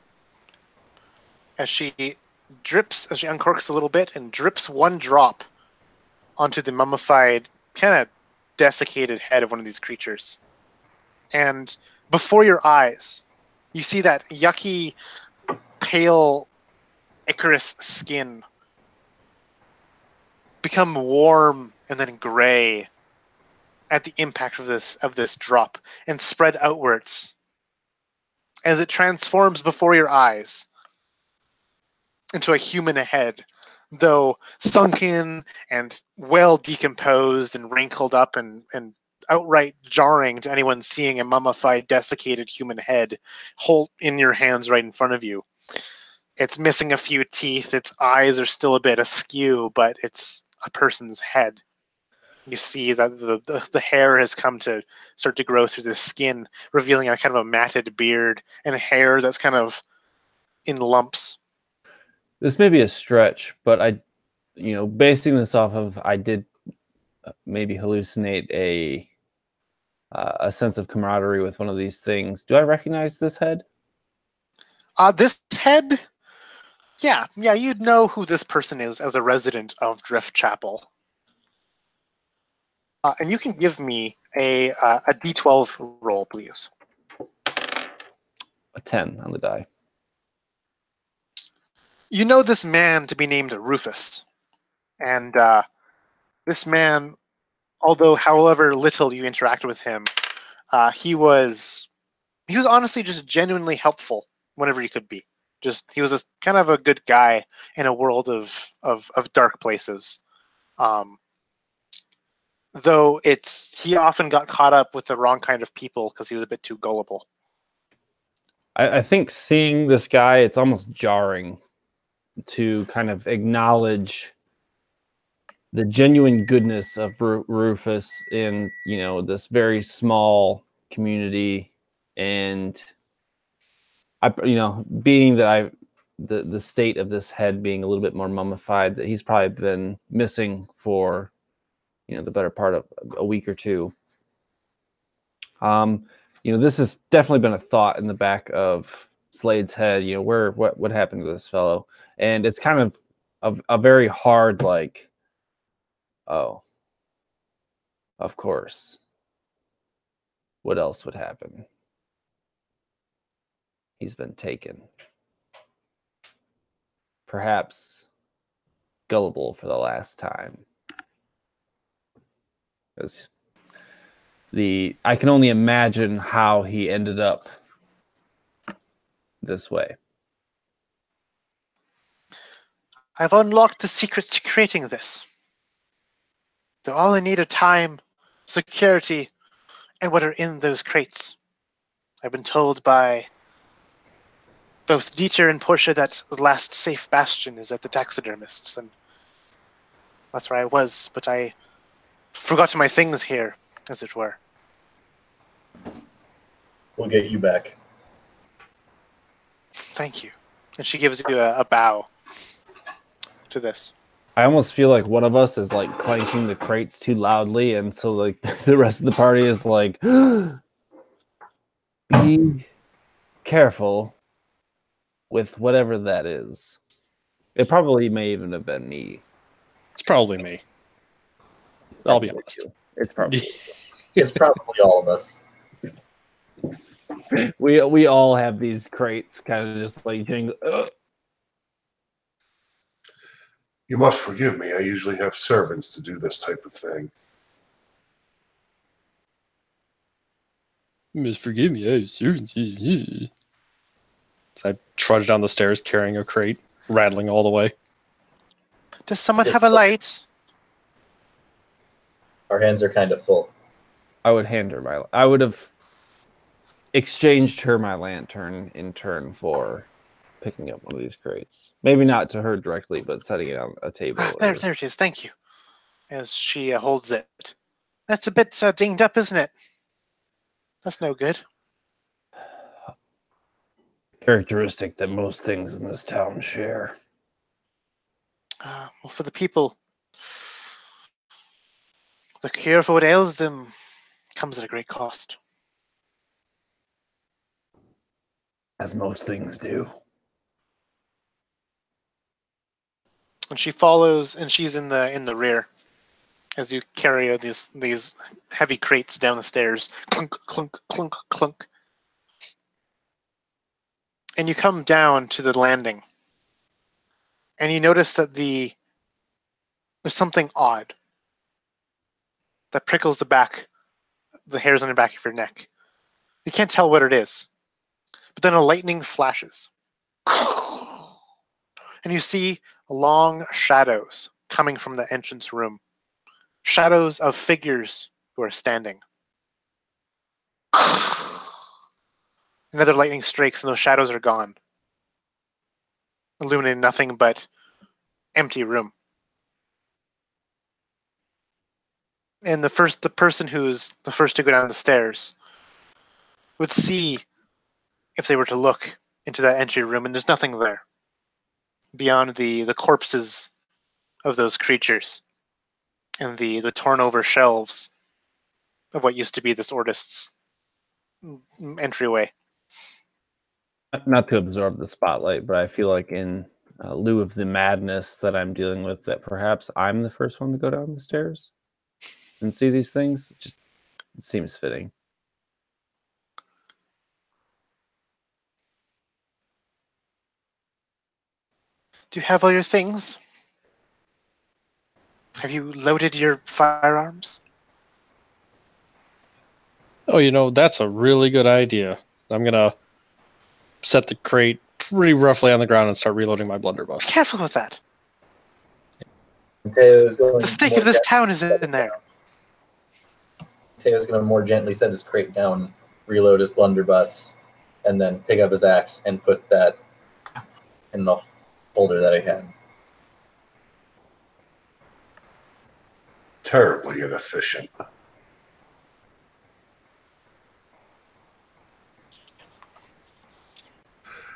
As she uncorks a little bit and drips one drop onto the mummified, kind of desiccated head of one of these creatures. And before your eyes, you see that yucky, pale Icarus skin become warm and then gray at the impact of this drop and spread outwards as it transforms before your eyes into a human head, though sunken and well decomposed and wrinkled up and outright jarring to anyone seeing a mummified, desiccated human head hold in your hands right in front of you. It's missing a few teeth, its eyes are still a bit askew, but it's a person's head. You see that the hair has come to start to grow through the skin, revealing a kind of a matted beard and hair that's kind of in lumps. This may be a stretch, but basing this off of, I did maybe hallucinate a sense of camaraderie with one of these things. Do I recognize this head? This head, yeah, you'd know who this person is as a resident of Driftchapel. And you can give me a D12 roll, please. A 10 on the die. You know this man to be named Rufus. And this man, although however little you interacted with him, he was honestly just genuinely helpful whenever he could be. He was a kind of a good guy in a world of dark places. Though he often got caught up with the wrong kind of people because he was a bit too gullible. I think seeing this guy, it's almost jarring to kind of acknowledge the genuine goodness of Rufus in, this very small community. And being that the state of this head being a little bit more mummified, that he's probably been missing for, the better part of a week or two. This has definitely been a thought in the back of Slade's head, what happened to this fellow? And it's kind of a very hard, like, oh, of course. What else would happen? He's been taken. Perhaps gullible for the last time. I can only imagine how he ended up this way. I've unlocked the secrets to creating this. They're all in need of time, security, and what are in those crates. I've been told by both Dieter and Portia that the last safe bastion is at the taxidermists, and that's where I was, but I forgot my things here, as it were. We'll get you back. Thank you. And she gives you a bow to this. I almost feel like one of us is like clanking the crates too loudly, and so like the rest of the party is like, be careful with whatever that is. It probably may even have been me. It's probably me. I'll be honest. It's probably It's probably all of us. we all have these crates kind of just like jingle. You must forgive me. I usually have servants to do this type of thing. You must forgive me. So I trudge down the stairs carrying a crate, rattling all the way. Does someone have a light? Our hands are kind of full. I would I would have exchanged her my lantern in turn for picking up one of these crates. Maybe not to her directly, but setting it on a table. There it is. Thank you. As she holds it. That's a bit dinged up, isn't it? That's no good. characteristic that most things in this town share. Well, for the people, the cure for what ails them comes at a great cost. As most things do. And she follows, and she's in the rear as you carry her these heavy crates down the stairs. Clunk, clunk, clunk, clunk. And you come down to the landing, and you notice that there's something odd that prickles the hairs on the back of your neck. You can't tell what it is, but then a lightning flashes, and you see long shadows coming from the entrance room. Shadows of figures who are standing. Another lightning strikes, and those shadows are gone, illuminating nothing but empty room. And the person who's the first to go down the stairs would see, if they were to look into that entry room, and there's nothing there beyond the corpses of those creatures and the torn over shelves of what used to be this Ordist's entryway. Not to absorb the spotlight, but I feel like in lieu of the madness that I'm dealing with, that perhaps I'm the first one to go down the stairs and see these things. It seems fitting. Do you have all your things? Have you loaded your firearms? Oh, that's a really good idea. I'm going to set the crate pretty roughly on the ground and start reloading my Be blunderbuss. careful with that. Mateo's going The stake more of this gently- town is in there. Mateo's going to more gently set his crate down, reload his blunderbuss, and then pick up his axe and put that in the holder that he had. Terribly inefficient.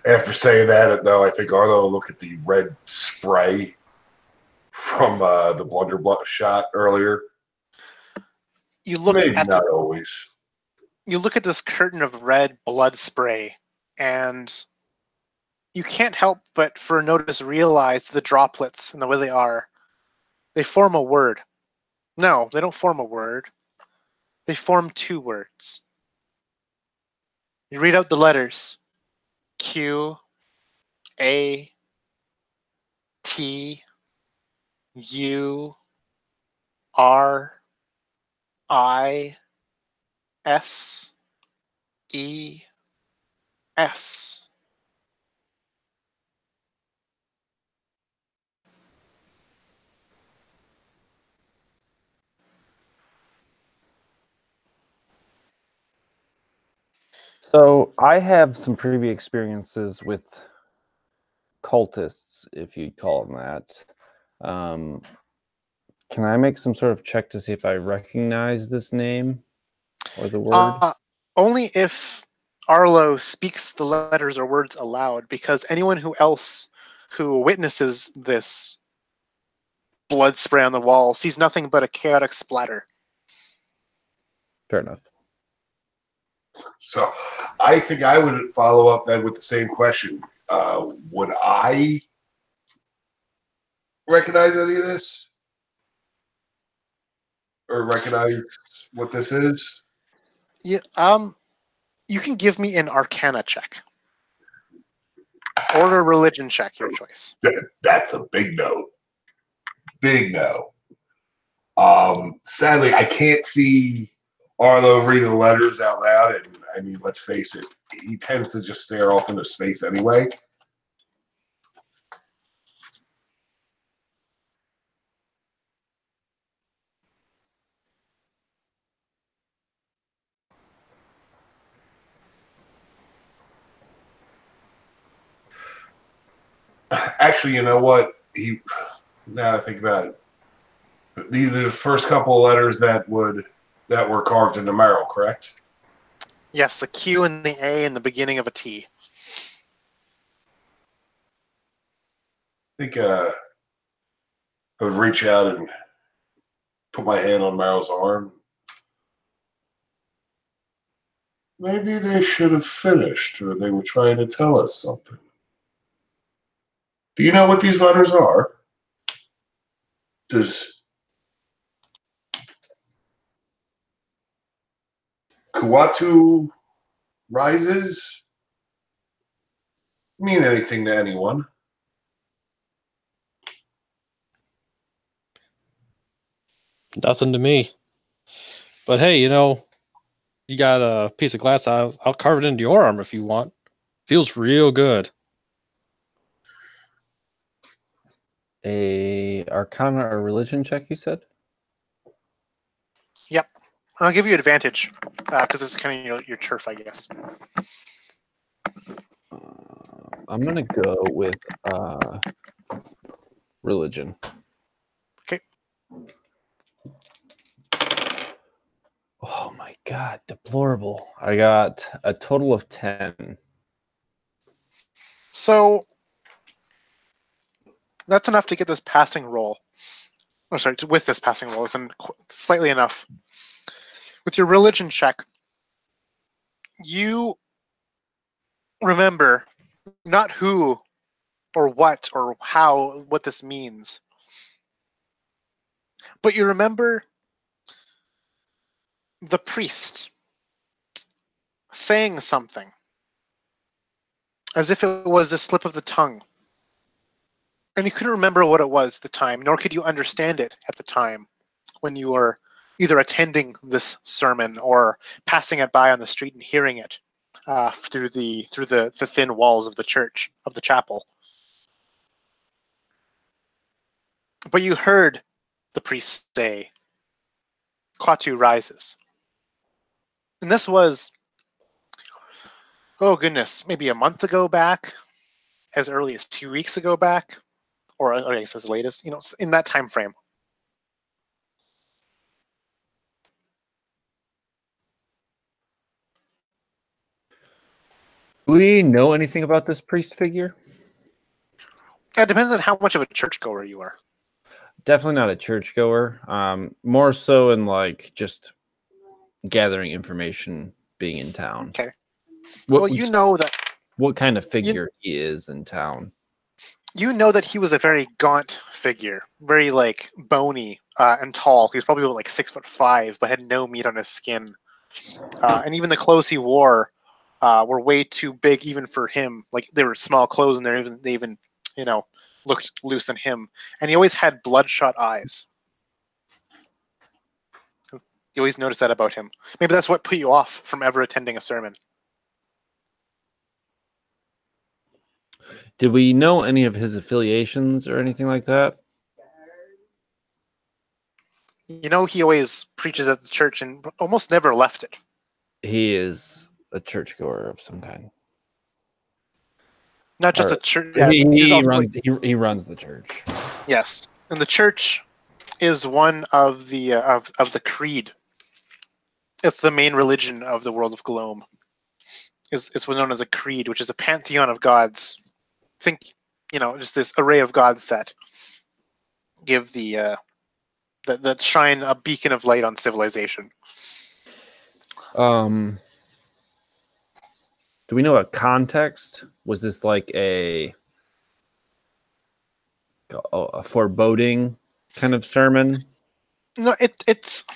After saying that, though, I think Arlo will look at the red spray from the blunderbuss shot earlier. You look Maybe at not this. always. You look at this curtain of red blood spray, and you can't help but for a notice realize the droplets and the way they are. They form a word. No, they don't form a word. They form two words. You read out the letters. Q, A, T, U, R, I, S, E, S. So I have some previous experiences with cultists, if you'd call them that. Can I make some sort of check to see if I recognize this name or the word? Only if Arlo speaks the letters or words aloud, because anyone who witnesses this blood spray on the wall sees nothing but a chaotic splatter. Fair enough. So I think I would follow up then with the same question. Would I recognize any of this? Or recognize what this is? Yeah, you can give me an Arcana check. Or a religion check, your choice. That's a big no. Big no. Sadly, I can't see Arlo reading the letters out loud, and I mean, let's face it, he tends to just stare off into space anyway. Actually, you know what? Now that I think about it, these are the first couple of letters that were carved into Merrill, correct? Yes, a Q and the A and the beginning of a T. think I would reach out and put my hand on Meryl's arm. Maybe they should have finished, or they were trying to tell us something. Do you know what these letters are? Does Kuatu rises mean anything to anyone? Nothing to me. But hey, you know, you got a piece of glass. I'll carve it into your arm if you want. Feels real good. A Arcana or Religion check, you said? Yep. I'll give you advantage because it's kind of your turf, I guess. I'm gonna go with Religion. Okay. Oh my god, deplorable. I got a total of 10. So that's enough to get this passing roll. Oh, sorry, with this passing roll, it's slightly enough. With your religion check, you remember not who or how, what this means, but you remember the priest saying something as if it was a slip of the tongue. And you couldn't remember what it was at the time, nor could you understand it at the time when you were either attending this sermon or passing it by on the street and hearing it through the thin walls of the church, of the chapel. But you heard the priest say, Kwatu rises. And this was, oh goodness, maybe a month ago back, as early as 2 weeks ago back, or I guess as late as, in that time frame. Do we know anything about this priest figure? It depends on how much of a churchgoer you are. Definitely not a churchgoer. More so in like just gathering information, being in town. Okay. What, You know that what kind of figure he is in town? You know that he was a very gaunt figure, very like bony and tall. He was probably like 6'5", but had no meat on his skin. And even the clothes he wore were way too big even for him. Like they were small clothes, and they even looked loose on him. And he always had bloodshot eyes. You always noticed that about him. Maybe that's what put you off from ever attending a sermon. Did we know any of his affiliations or anything like that? He always preaches at the church and almost never left it. He is a churchgoer of some kind. Not just Or, a church. He runs the church. Yes, and the church is one of the of the creed. It's the main religion of the world of Gloam. It's what's known as a creed, which is a pantheon of gods. Think, just this array of gods that give that shine a beacon of light on civilization. Do we know a context? Was this like a foreboding kind of sermon? No, it's.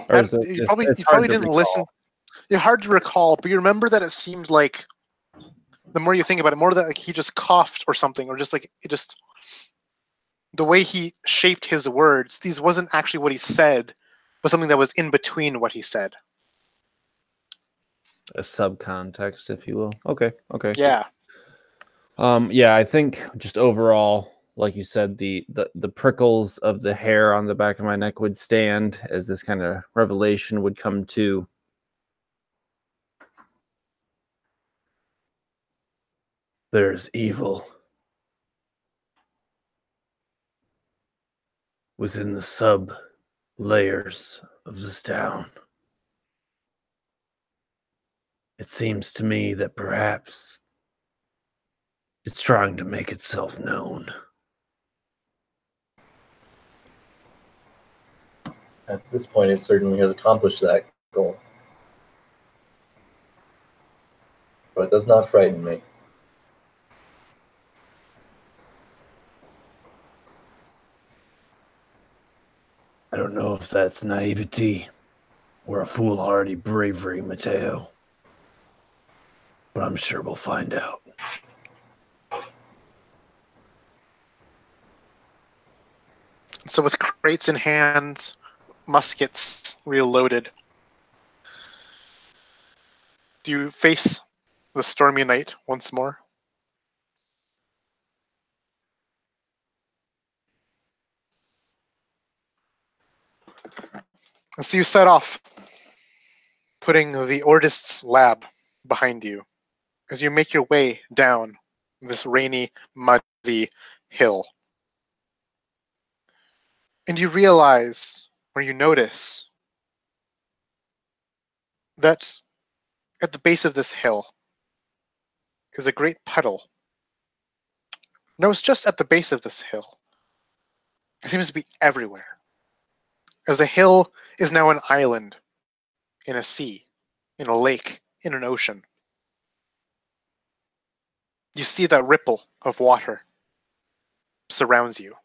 Or is You probably didn't listen. It's hard to recall, but you remember that it seemed like the more you think about it, more that like he just coughed or something, or just like the way he shaped his words. These wasn't actually what he said, but something that was in between what he said. A subcontext, if you will. Okay. Yeah. Yeah, I think just overall, like you said, the prickles of the hair on the back of my neck would stand as this kind of revelation would come to. There's evil within the sub layers of this town. It seems to me that perhaps it's trying to make itself known. At this point, it certainly has accomplished that goal. But it does not frighten me. I don't know if that's naivety or a foolhardy bravery, Mateo. But I'm sure we'll find out. So with crates in hand, muskets reloaded, do you face the stormy night once more? And so you set off, putting the Ordist's lab behind you as you make your way down this rainy, muddy hill. And you realize, or you notice, that at the base of this hill is a great puddle. No, it's just at the base of this hill. It seems to be everywhere. As the hill is now an island in a sea, in a lake, in an ocean. You see that ripple of water surrounds you.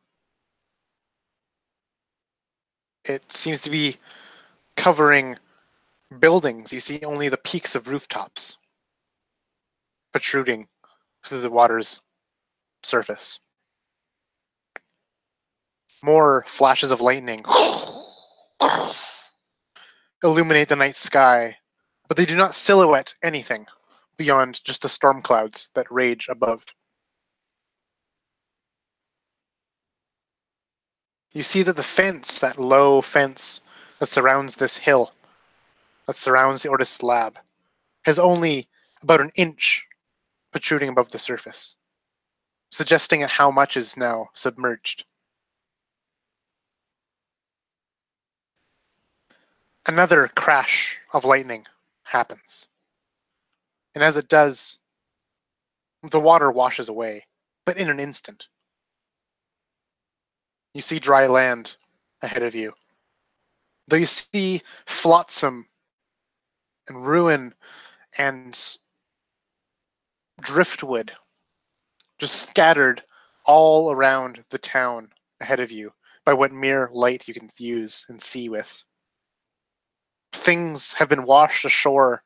It seems to be covering buildings. You see only the peaks of rooftops protruding through the water's surface. More flashes of lightning illuminate the night sky, but they do not silhouette anything beyond just the storm clouds that rage above. You see that the fence, that low fence that surrounds this hill, that surrounds the Ortis lab, has only about an inch protruding above the surface, suggesting how much is now submerged. Another crash of lightning happens. And as it does, the water washes away, but in an instant. You see dry land ahead of you. Though you see flotsam and ruin and driftwood just scattered all around the town ahead of you by what mere light you can use and see with. Things have been washed ashore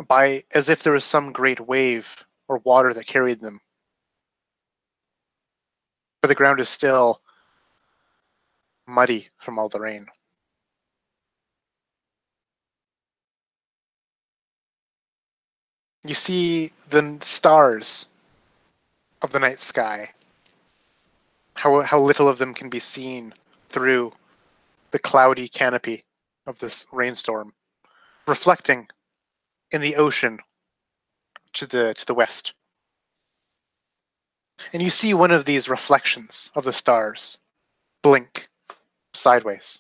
by as if there was some great wave or water that carried them. But the ground is still muddy from all the rain. You see the stars of the night sky, how little of them can be seen through the cloudy canopy of this rainstorm, reflecting in the ocean to the west. And you see one of these reflections of the stars blink sideways.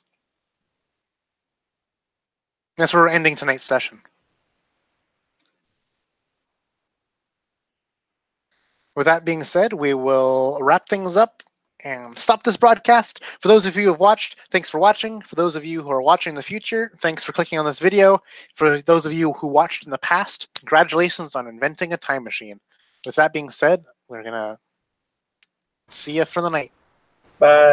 That's where we're ending tonight's session. With that being said, we will wrap things up and stop this broadcast. For those of you who have watched, thanks for watching. For those of you who are watching in the future, thanks for clicking on this video. For those of you who watched in the past, congratulations on inventing a time machine. With that being said, we're going to see you for the night. Bye.